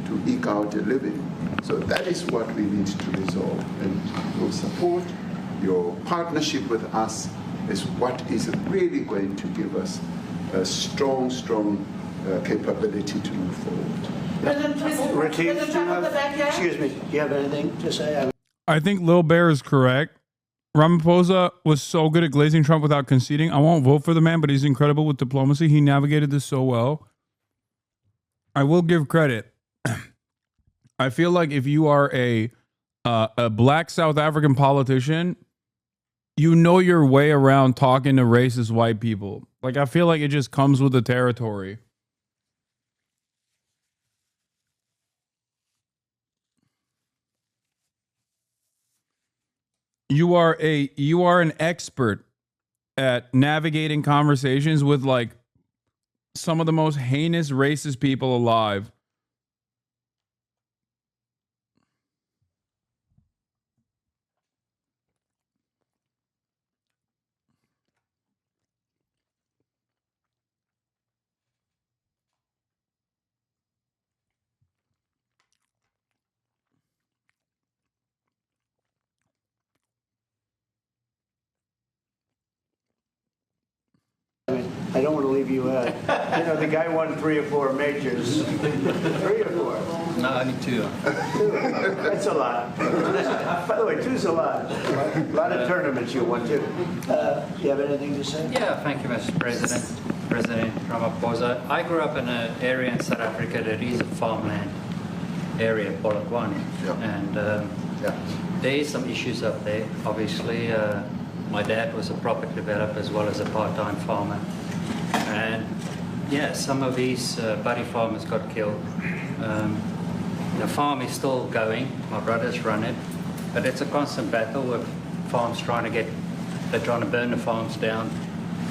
to eke out a living. So that is what we need to resolve. And your support, your partnership with us is what is really going to give us a strong capability to move forward. Retief, excuse me, do you have anything to say? I think Lil Bear is correct. Ramaphosa was so good at glazing Trump without conceding. I won't vote for the man, but he's incredible with diplomacy. He navigated this so well. I will give credit. I feel like if you are a black South African politician, you know your way around talking to racist white people. Like, I feel like it just comes with the territory. You are an expert at navigating conversations with like some of the most heinous racist people alive. I don't want to leave you out. You know, the guy won 3 or 4 majors. 3 or 4? No, only 2. 2. That's a lot. By the way, 2's a lot. A lot of tournaments you won, too. You have anything to say? Yeah, thank you, Mr. President. President Ramaphosa. I grew up in an area in South Africa that is a farmland area, Polokwane. And there is some issues up there. Obviously, my dad was a property developer as well as a part-time farmer. And yeah, some of these buddy farmers got killed. The farm is still going. My brothers run it. But it's a constant battle with farms they're trying to burn the farms down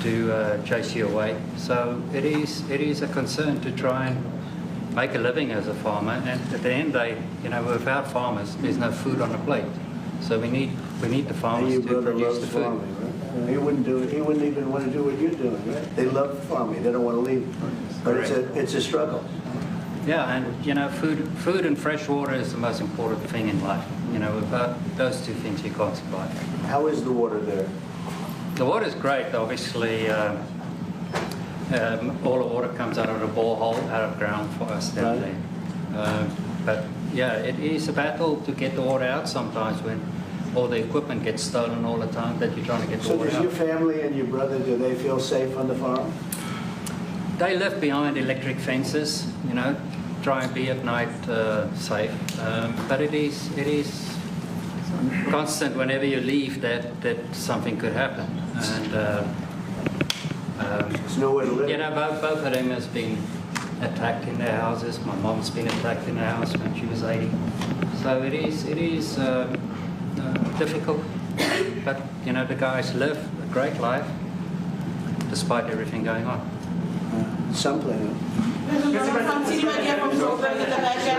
to chase you away. So it is a concern to try and make a living as a farmer. And at the end of the day, you know, without farmers, there's no food on the plate. So we need the farmers to produce the food. Farming, right? He wouldn't do it. He wouldn't even want to do what you're doing, right? They love farming. They don't want to leave. But it's a struggle. Yeah, and you know, food and fresh water is the most important thing in life. You know, without those 2 things, you can't survive. How is the water there? The water's great. Obviously, all the water comes out of the borehole, out of ground for us down there. But yeah, it is a battle to get the water out sometimes when all the equipment gets stolen all the time that you're trying to get the water out. So does your family and your brother, do they feel safe on the farm? They live behind electric fences, you know, try and be at night safe. But it is constant whenever you leave that something could happen. And there's nowhere to live. You know, both of them has been attacked in their houses. My mom's been attacked in her house when she was 80. So it is difficult. But you know, the guys live a great life despite everything going on. Something.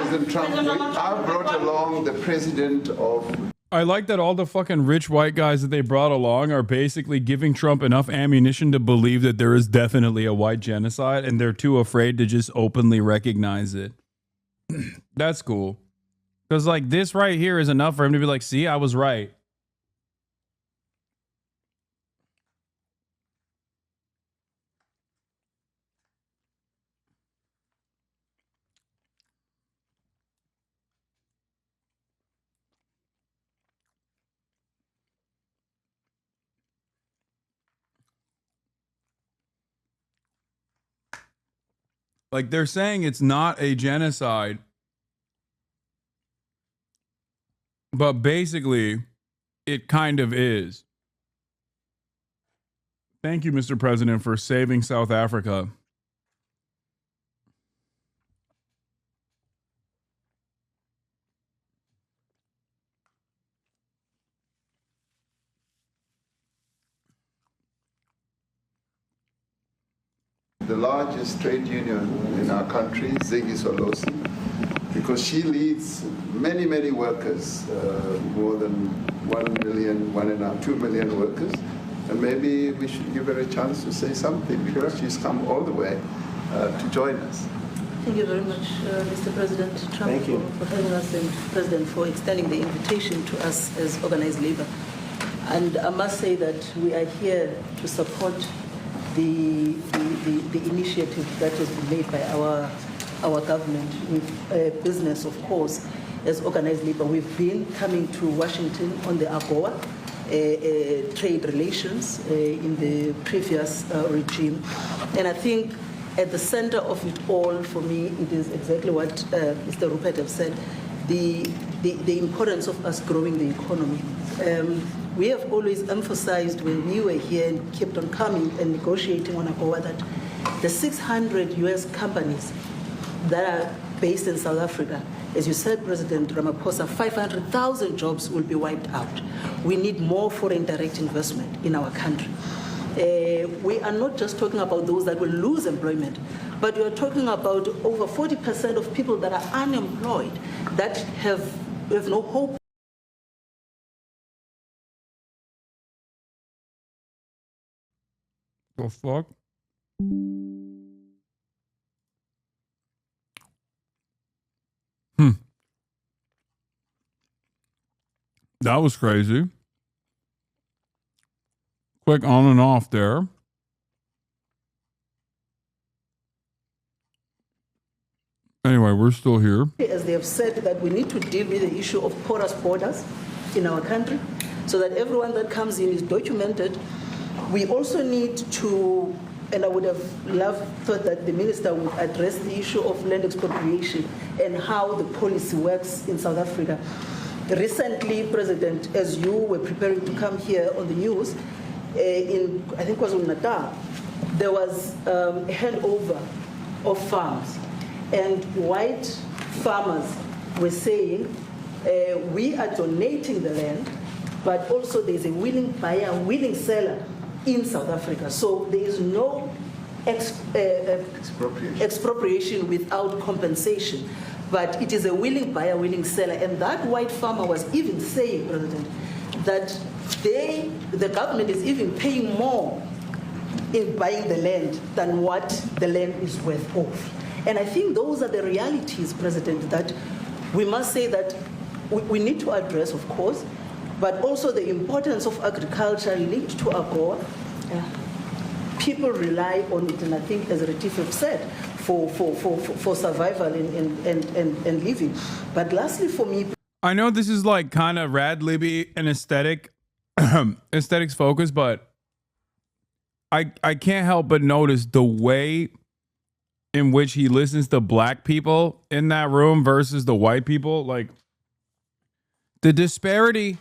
President Trump, I brought along the president of... I like that all the fucking rich white guys that they brought along are basically giving Trump enough ammunition to believe that there is definitely a white genocide, and they're too afraid to just openly recognize it. That's cool. Because, like, this right here is enough for him to be like, see, I was right. Like, they're saying it's not a genocide, but basically it kind of is. Thank you, Mr. President, for saving South Africa. The largest trade union in our country, Ziggy Solosi, because she leads many, many workers, more than 1 million, 2 million workers. And maybe we should give her a chance to say something because she's come all the way to join us. Thank you very much, Mr. President Trump, for having us, and President, for extending the invitation to us as organized labor. And I must say that we are here to support the initiative that has been made by our government with business, of course, as organized labor. We've been coming to Washington on the AGOA trade relations in the previous regime. And I think at the center of it all, for me, it is exactly what Mr. Rupert has said, the importance of us growing the economy. We have always emphasized when we were here and kept on coming and negotiating on AGOA that the 600 US companies that are based in South Africa as you said, President Ramaphosa, 500,000 jobs will be wiped out. We need more foreign direct investment in our country. We are not just talking about those that will lose employment, but we are talking about over 40% of people that are unemployed, that have no hope. The fuck? That was crazy. Quick on and off there. Anyway, we're still here. As they have said that we need to deal with the issue of porous borders in our country so that everyone that comes in is documented. We also need to, and I would have thought that the minister would address the issue of land expropriation and how the policy works in South Africa. Recently, President, as you were preparing to come here on the news, in, I think it was in Natal, there was a handover of farms. And white farmers were saying, we are donating the land, but also there's a willing buyer, willing seller in South Africa. So there is no expropriation without compensation. But it is a willing buyer, willing seller. And that white farmer was even saying, President, that the government is even paying more in buying the land than what the land is worth of. And I think those are the realities, President, that we must say that we need to address, of course, but also the importance of agriculture linked to AGOA. People rely on it, and I think, as Retief have said, for survival and living. But lastly, for me, I know this is like kind of rad libby and aesthetics focused, but I can't help but notice the way in which he listens to black people in that room versus the white people. Like, the disparity,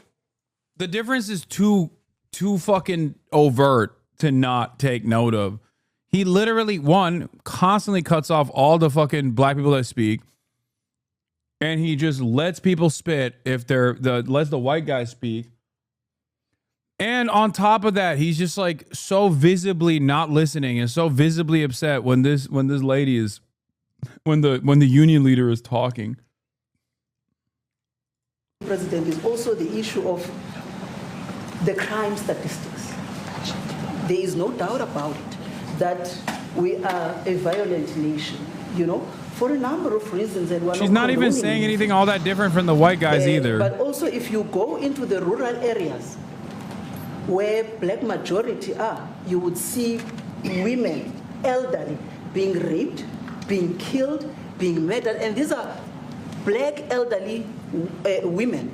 the difference is too fucking overt to not take note of. He literally, one, constantly cuts off all the fucking black people that speak, and he just lets people spit if lets the white guy speak. And on top of that, he's just like so visibly not listening and so visibly upset when this lady is, when the union leader is talking. President, is also the issue of the crime statistics. There is no doubt about it that we are a violent nation, you know, for a number of reasons. And she's not even saying anything all that different from the white guys either. But also, if you go into the rural areas where black majority are, you would see women, elderly, being raped, being killed, being murdered. And these are black elderly women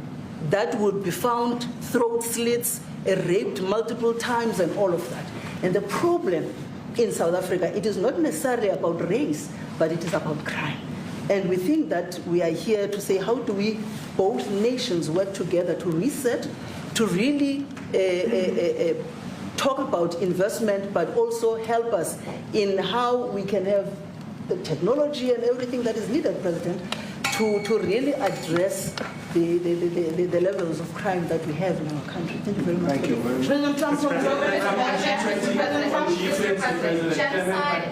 that would be found throat slits, raped multiple times, and all of that. And the problem in South Africa, it is not necessarily about race, but it is about crime. And we think that we are here to say, how do we, both nations, work together to reset, to really talk about investment, but also help us in how we can have the technology and everything that is needed, President, to really address the levels of crime that we have in our country. Thank you very much. Thank you. President Trump.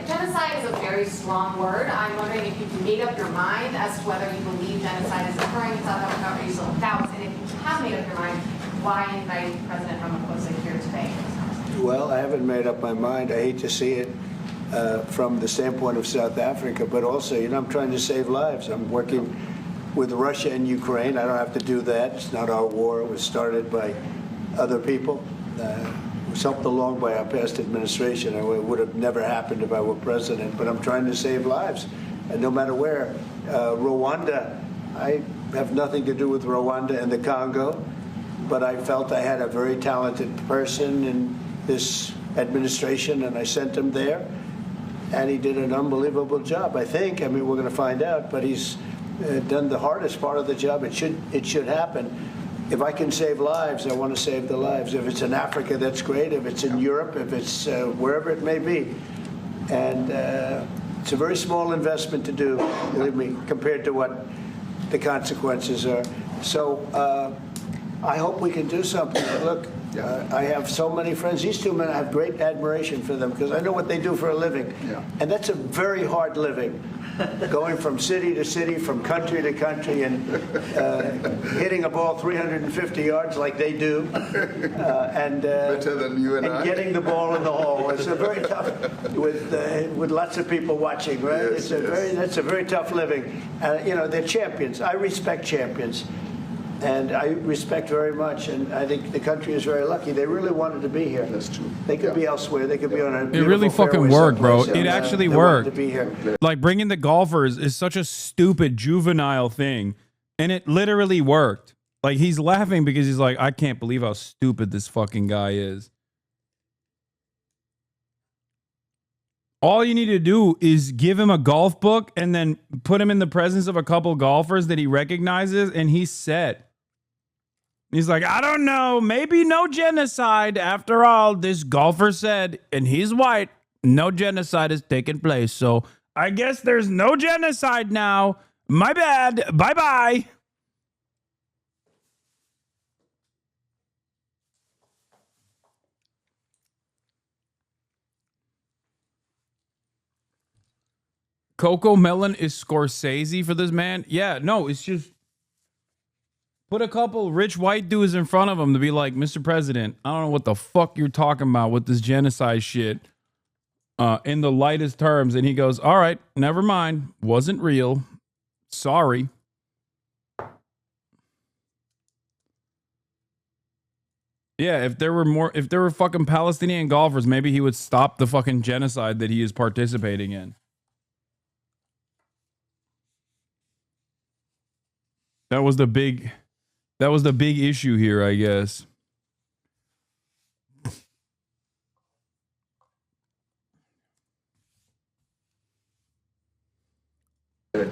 Genocide is a very strong word. I'm wondering if you've made up your mind as to whether you believe genocide is occurring in South Africa, or you still doubt, and if you have made up your mind, why invite President Ramaphosa here today? Well, I haven't made up my mind. I hate to see it from the standpoint of South Africa, but also, you know, I'm trying to save lives. I'm working with Russia and Ukraine. I don't have to do that. It's not our war. It was started by other people. It was helped along by our past administration. It would have never happened if I were president, but I'm trying to save lives, and no matter where. Rwanda, I have nothing to do with Rwanda and the Congo, but I felt I had a very talented person in this administration, and I sent him there, and he did an unbelievable job, I think. I mean, we're going to find out, but he's done the hardest part of the job. It should happen. If I can save lives, I want to save the lives. If it's in Africa, that's great. If it's in Europe, if it's wherever it may be. And it's a very small investment to do, believe me, compared to what the consequences are. So I hope we can do something. Look, I have so many friends. These two men, I have great admiration for them because I know what they do for a living. And that's a very hard living, going from city to city, from country to country, and hitting a ball 350 yards like they do. And better than you and I. Getting the ball in the hole. It's a very tough, with lots of people watching, right? Yes, that's a very tough living. You know, they're champions. I respect champions. And I respect very much, and I think the country is very lucky. They really wanted to be here. That's true. They could be elsewhere. They could be on a It really fucking fairway worked, bro. someplace, It and, actually they wanted worked. to be here. Like bringing the golfers is such a stupid juvenile thing, and it literally worked. Like he's laughing because he's like, I can't believe how stupid this fucking guy is. All you need to do is give him a golf book and then put him in the presence of a couple golfers that he recognizes, and he's set. He's like, I don't know, maybe no genocide. After all, this golfer said, and he's white, no genocide has taken place. So I guess there's no genocide now. My bad. Bye-bye. Coco Melon is Scorsese for this man? Yeah, no, it's just put a couple rich white dudes in front of him to be like, Mr. President, I don't know what the fuck you're talking about with this genocide shit in the lightest terms. And he goes, all right, never mind. Wasn't real. Sorry. Yeah, if there were fucking Palestinian golfers, maybe he would stop the fucking genocide that he is participating in. That was the big issue here, I guess. My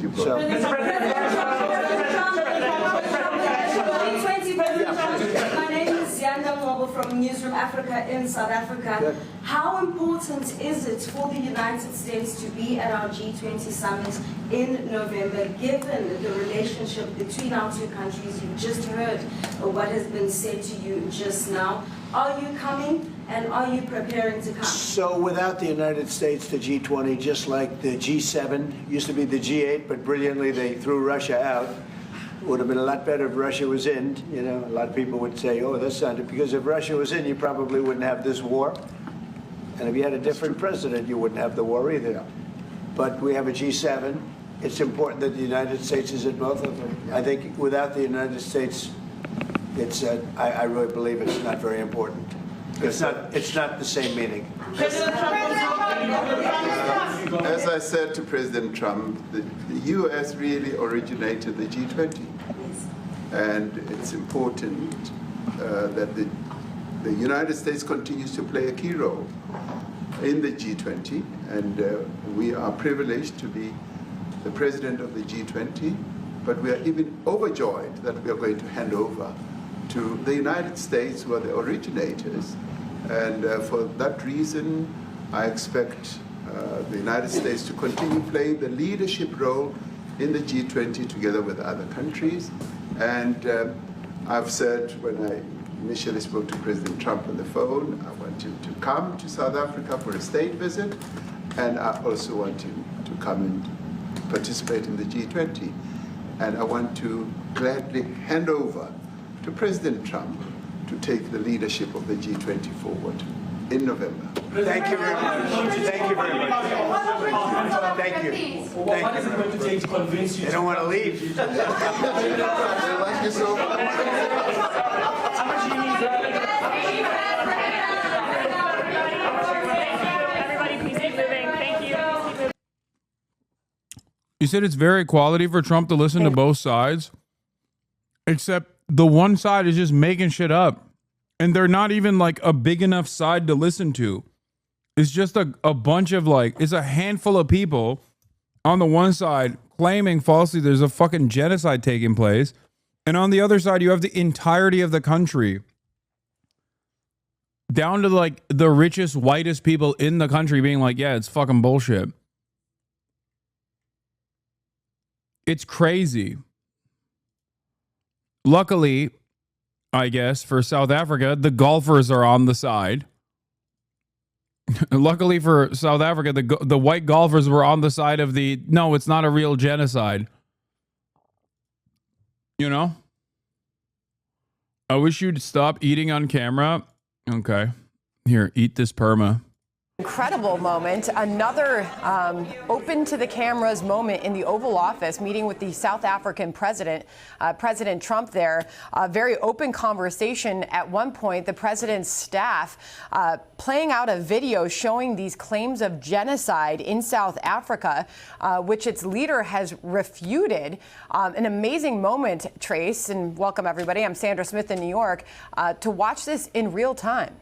name is Yanda Mobile from Newsroom Africa in South Africa. How important is it for the United States to be at our G20 summit in November, given the relationship between our two countries? You've just heard what has been said to you just now. Are you coming, and are you preparing to come? So without the United States, the G20, just like the G7, used to be the G8, but brilliantly they threw Russia out. It would have been a lot better if Russia was in. You know, a lot of people would say, oh, that's not it. Because if Russia was in, you probably wouldn't have this war. And if you had a different president, you wouldn't have the war either. But we have a G7. It's important that the United States is in both of them. I think without the United States, it's I really believe it's not very important. It's not the same meaning. As I said to President Trump, the U.S. really originated the G20. And it's important that the United States continues to play a key role in the G20. And we are privileged to be the president of the G20, but we are even overjoyed that we are going to hand over to the United States, who are the originators. And for that reason, I expect the United States to continue playing the leadership role in the G20 together with other countries. And I've said when I initially spoke to President Trump on the phone, I want him to come to South Africa for a state visit, and I also want him to come and participate in the G20. And I want to gladly hand over to President Trump to take the leadership of the G20 forward in November. Thank you very much. Thank you very much. Thank you. What is it going to take to convince you? They don't want to leave. They like you so Everybody, please keep moving. Thank you. You said it's very quality for Trump to listen to both sides, except the one side is just making shit up. And they're not even like a big enough side to listen to. It's just a bunch of it's a handful of people on the one side claiming falsely there's a fucking genocide taking place. And on the other side, you have the entirety of the country, down to the richest, whitest people in the country being like, yeah, it's fucking bullshit. It's crazy. Luckily, I guess, for South Africa, the golfers are on the side. Luckily for South Africa, the white golfers were on the side of the, no, it's not a real genocide. You know? I wish you'd stop eating on camera. Okay. Here, eat this perma. Incredible moment. Another open to the cameras moment in the Oval Office, meeting with the South African president, President Trump there. A very open conversation. At one point, the president's staff playing out a video showing these claims of genocide in South Africa, which its leader has refuted. An amazing moment, Trace, and welcome everybody. I'm Sandra Smith in New York, to watch this in real time.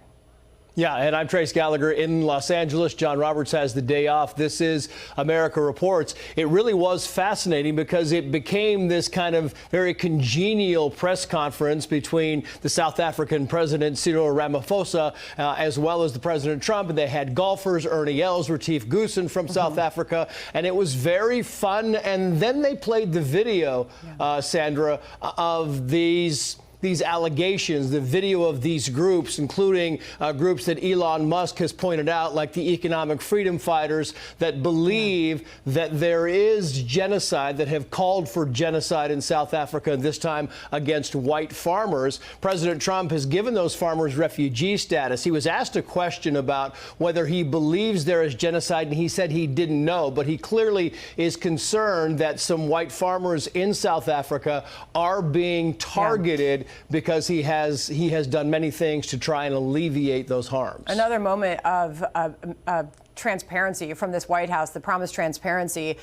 Yeah, and I'm Trace Gallagher in Los Angeles. John Roberts has the day off. This is America Reports. It really was fascinating because it became this kind of very congenial press conference between the South African President Cyril Ramaphosa as well as the President Trump. And they had golfers, Ernie Els, Retief Goosen from South Africa, and it was very fun. And then they played the video, Sandra, of these allegations, the video of these groups, including groups that Elon Musk has pointed out, like the economic freedom fighters, that believe that there is genocide, that have called for genocide in South Africa, this time against white farmers. President Trump has given those farmers refugee status. He was asked a question about whether he believes there is genocide, and he said he didn't know, but he clearly is concerned that some white farmers in South Africa are being targeted because he has done many things to try and alleviate those harms. Another moment of transparency from this White House, the promised transparency.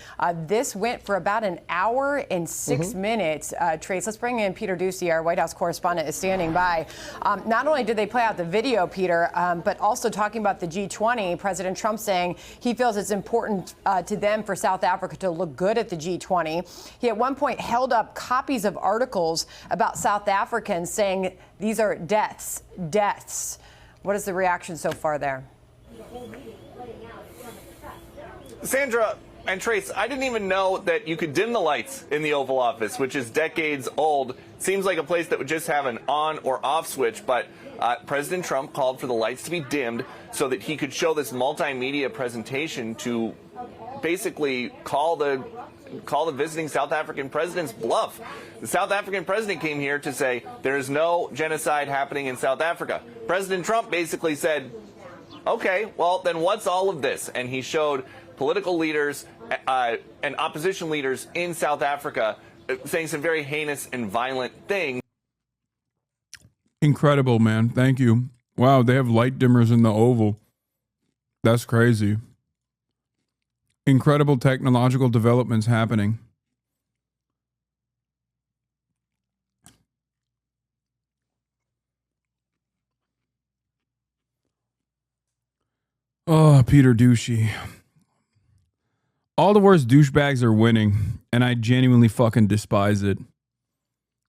This went for about an hour and 6 minutes. Trace, let's bring in Peter Ducey, our White House correspondent, is standing by. Not only did they play out the video, Peter, but also talking about the G20, President Trump saying he feels it's important to them for South Africa to look good at the G20. He at one point held up copies of articles about South Africans saying these are deaths. What is the reaction so far there? Sandra and Trace, I didn't even know that you could dim the lights in the Oval Office, which is decades old. Seems like a place that would just have an on or off switch, but President Trump called for the lights to be dimmed so that he could show this multimedia presentation to basically call the visiting South African president's bluff. The South African president came here to say there is no genocide happening in South Africa. President Trump basically said, okay, well, then what's all of this? And he showed political leaders and opposition leaders in South Africa saying some very heinous and violent things. Incredible, man. Thank you. Wow, they have light dimmers in the Oval. That's crazy. Incredible technological developments happening. Oh, Peter Ducey. All the worst douchebags are winning, and I genuinely fucking despise it.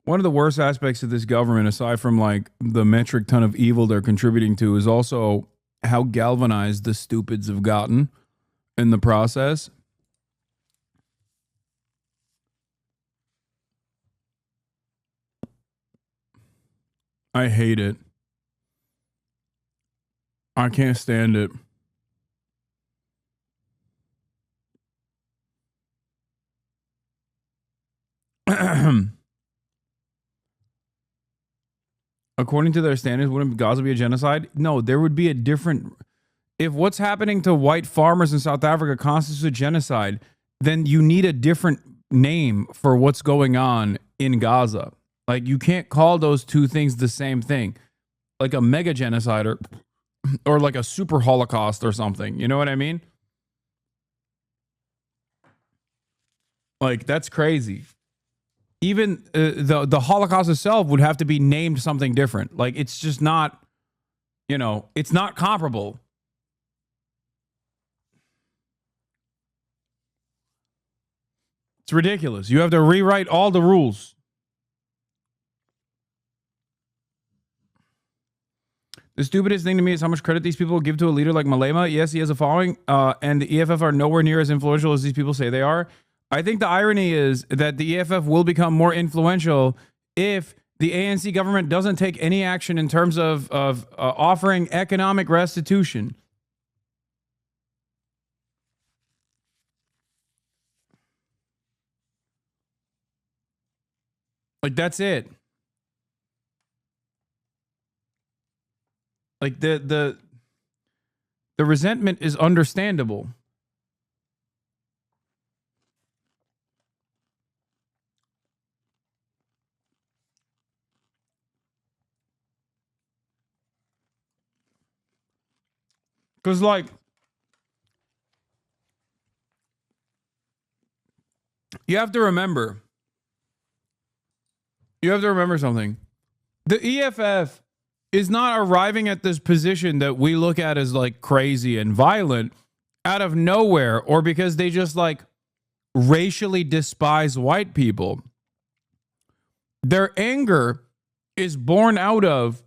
One of the worst aspects of this government, aside from like the metric ton of evil they're contributing to, is also how galvanized the stupids have gotten in the process. I hate it. I can't stand it. According to their standards, wouldn't Gaza be a genocide? No, there would be a different... If what's happening to white farmers in South Africa constitutes a genocide, then you need a different name for what's going on in Gaza. Like, you can't call those two things the same thing. Like a mega genocide or like a super Holocaust or something. You know what I mean? Like, that's crazy. Even the Holocaust itself would have to be named something different. Like, it's just not, you know, it's not comparable. It's ridiculous. You have to rewrite all the rules. The stupidest thing to me is how much credit these people give to a leader like Malema. Yes, he has a following, and the EFF are nowhere near as influential as these people say they are. I think the irony is that the EFF will become more influential if the ANC government doesn't take any action in terms of offering economic restitution. Like, that's it. Like, the resentment is understandable. Because, like, you have to remember something. The EFF is not arriving at this position that we look at as, like, crazy and violent out of nowhere, or because they just, like, racially despise white people. Their anger is born out of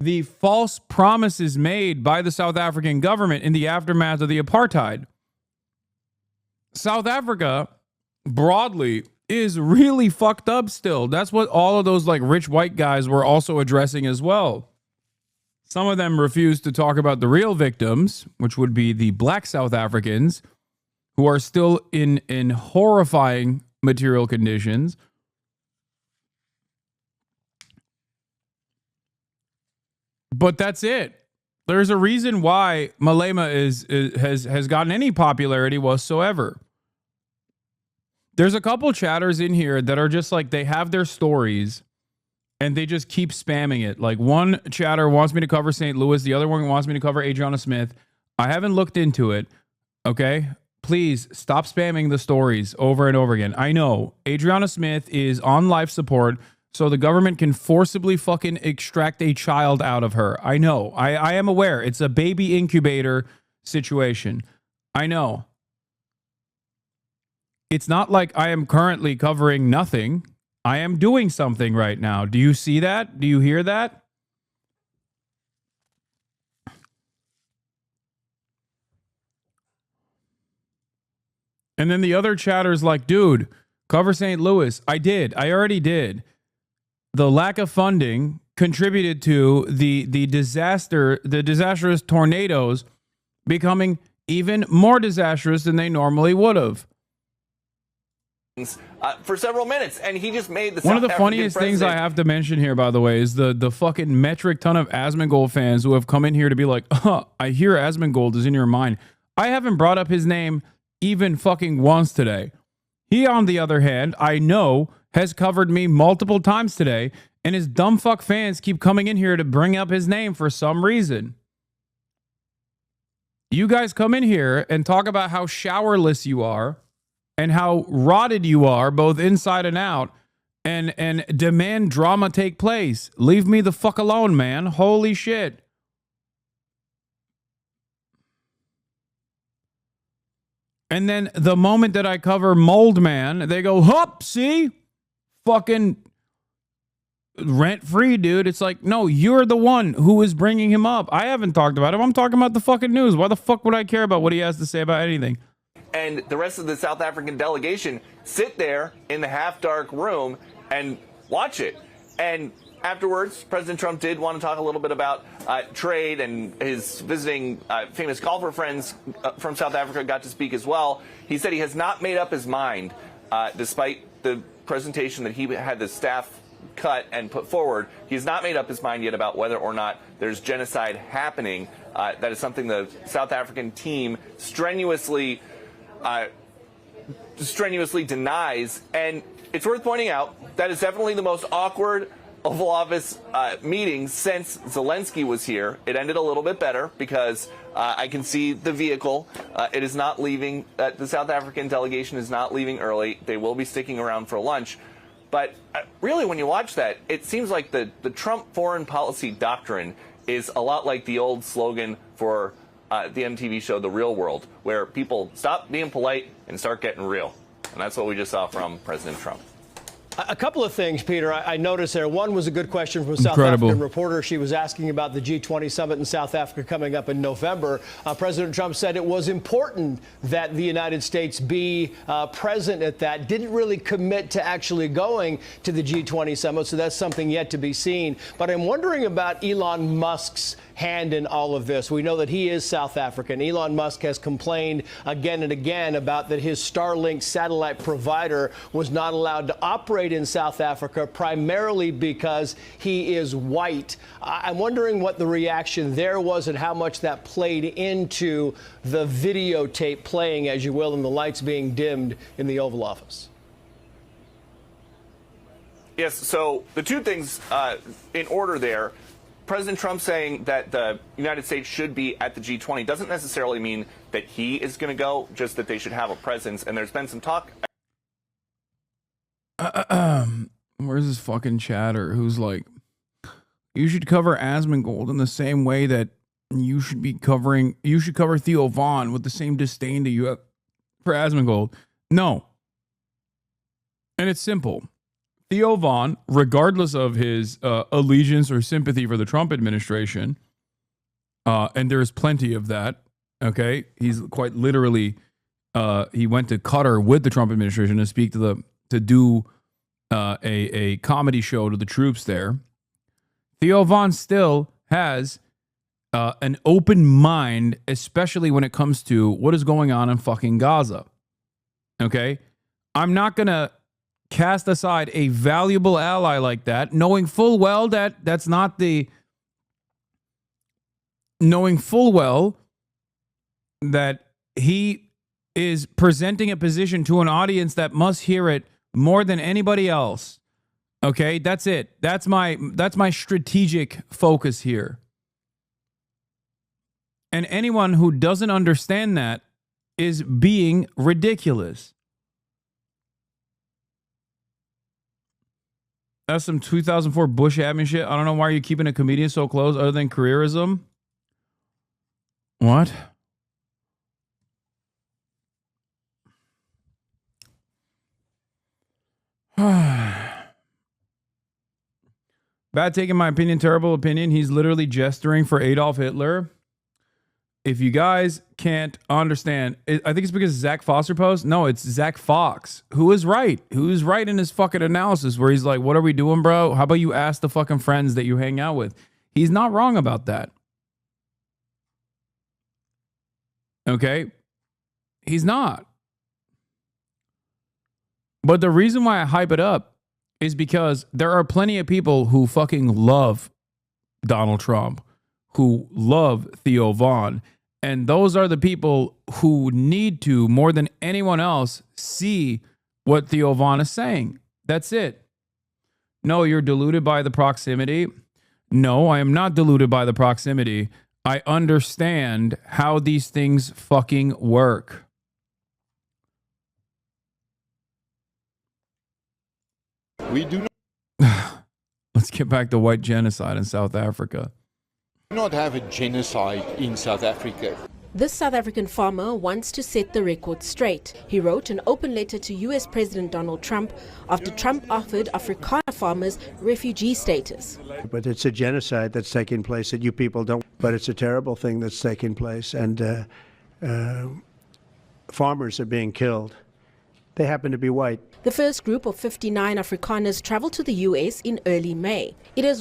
the false promises made by the South African government in the aftermath of the apartheid. South Africa, broadly, is really fucked up still. That's what all of those, like, rich white guys were also addressing as well. Some of them refuse to talk about the real victims, which would be the black South Africans, who are still in horrifying material conditions. But that's it. There's a reason why Malema has gotten any popularity whatsoever. There's a couple chatters in here that are just like, they have their stories and they just keep spamming it. Like, one chatter wants me to cover St. Louis. The other one wants me to cover Adriana Smith. I haven't looked into it. Okay. Please stop spamming the stories over and over again. I know Adriana Smith is on life support, so the government can forcibly fucking extract a child out of her. I know. I am aware. It's a baby incubator situation. I know. It's not like I am currently covering nothing. I am doing something right now. Do you see that? Do you hear that? And then the other chatter's like, dude, cover St. Louis. I did. I already did. The lack of funding contributed to the disastrous tornadoes becoming even more disastrous than they normally would have. For several minutes, and he just made the One of the South African funniest things I president- have to mention here, by the way, is the fucking metric ton of Asmongold fans who have come in here to be like, I hear Asmongold is in your mind. I haven't brought up his name even fucking once today. He, on the other hand, I know has covered me multiple times today, and his dumb fuck fans keep coming in here to bring up his name for some reason. You guys come in here and talk about how showerless you are and how rotted you are, both inside and out, and demand drama take place. Leave me the fuck alone, man. Holy shit. And then the moment that I cover Mold Man, they go, hup, see? Fucking rent-free, dude. It's like, no, you're the one who is bringing him up. I haven't talked about him. I'm talking about the fucking news. Why the fuck would I care about what he has to say about anything? And the rest of the South African delegation sit there in the half-dark room and watch it. And afterwards, President Trump did want to talk a little bit about trade, and his visiting famous golfer friends from South Africa got to speak as well. He said he has not made up his mind, despite the presentation that he had the staff cut and put forward. He has not made up his mind yet about whether or not there's genocide happening. That is something the South African team strenuously denies. And it's worth pointing out that is definitely the most awkward Oval Office meeting since Zelensky was here. It ended a little bit better because I can see the vehicle. It is not leaving. The South African delegation is not leaving early. They will be sticking around for lunch. But really, when you watch that, it seems like the Trump foreign policy doctrine is a lot like the old slogan for the MTV show The Real World, where people stop being polite and start getting real. And that's what we just saw from President Trump. A couple of things, Peter, I noticed there. One was a good question from a South Incredible. African reporter. She was asking about the G20 summit in South Africa coming up in November. President Trump said it was important that the United States be present at that. Didn't really commit to actually going to the G20 summit, so that's something yet to be seen. But I'm wondering about Elon Musk's hand in all of this. We know that he is South African. Elon Musk has complained again and again about that his Starlink satellite provider was not allowed to operate in South Africa, primarily because he is white. I'm wondering what the reaction there was and how much that played into the videotape playing, as you will, and the lights being dimmed in the Oval Office. Yes, so the two things in order there. President Trump saying that the United States should be at the G20 doesn't necessarily mean that he is going to go, just that they should have a presence. And there's been some talk. Where's this fucking chatter who's like, you should cover Asmongold in the same way that you should cover Theo Vaughn with the same disdain that you have for Asmongold. No. And it's simple. Theo Vaughn, regardless of his allegiance or sympathy for the Trump administration, and there's plenty of that, okay? He's quite literally, he went to Qatar with the Trump administration to do a comedy show to the troops there. Theo Vaughn still has an open mind, especially when it comes to what is going on in fucking Gaza, okay? I'm not going to cast aside a valuable ally like that, knowing full well that he is presenting a position to an audience that must hear it more than anybody else. Okay, that's it. That's my strategic focus here. And anyone who doesn't understand that is being ridiculous. That's some 2004 Bush admin shit. I don't know why you're keeping a comedian so close other than careerism. What? Bad taking my opinion, terrible opinion. He's literally gesturing for Adolf Hitler. If you guys can't understand, I think it's because Zach Foster post. No, it's Zach Fox who is right. Who is right in his fucking analysis where he's like, what are we doing, bro? How about you ask the fucking friends that you hang out with? He's not wrong about that. Okay? He's not. But the reason why I hype it up is because there are plenty of people who fucking love Donald Trump, who love Theo Vaughn. And those are the people who need to, more than anyone else, see what Theo Vaughn is saying. That's it. No, you're deluded by the proximity. No, I am not deluded by the proximity. I understand how these things fucking work. We do not. Let's get back to white genocide in South Africa. We do not have a genocide in South Africa. This South African farmer wants to set the record straight. He wrote an open letter to US President Donald Trump after Trump offered Afrikaner farmers refugee status. But it's a genocide that's taking place that you people don't. But it's a terrible thing that's taking place, and farmers are being killed. They happen to be white. The first group of 59 Afrikaners traveled to the US in early May. It is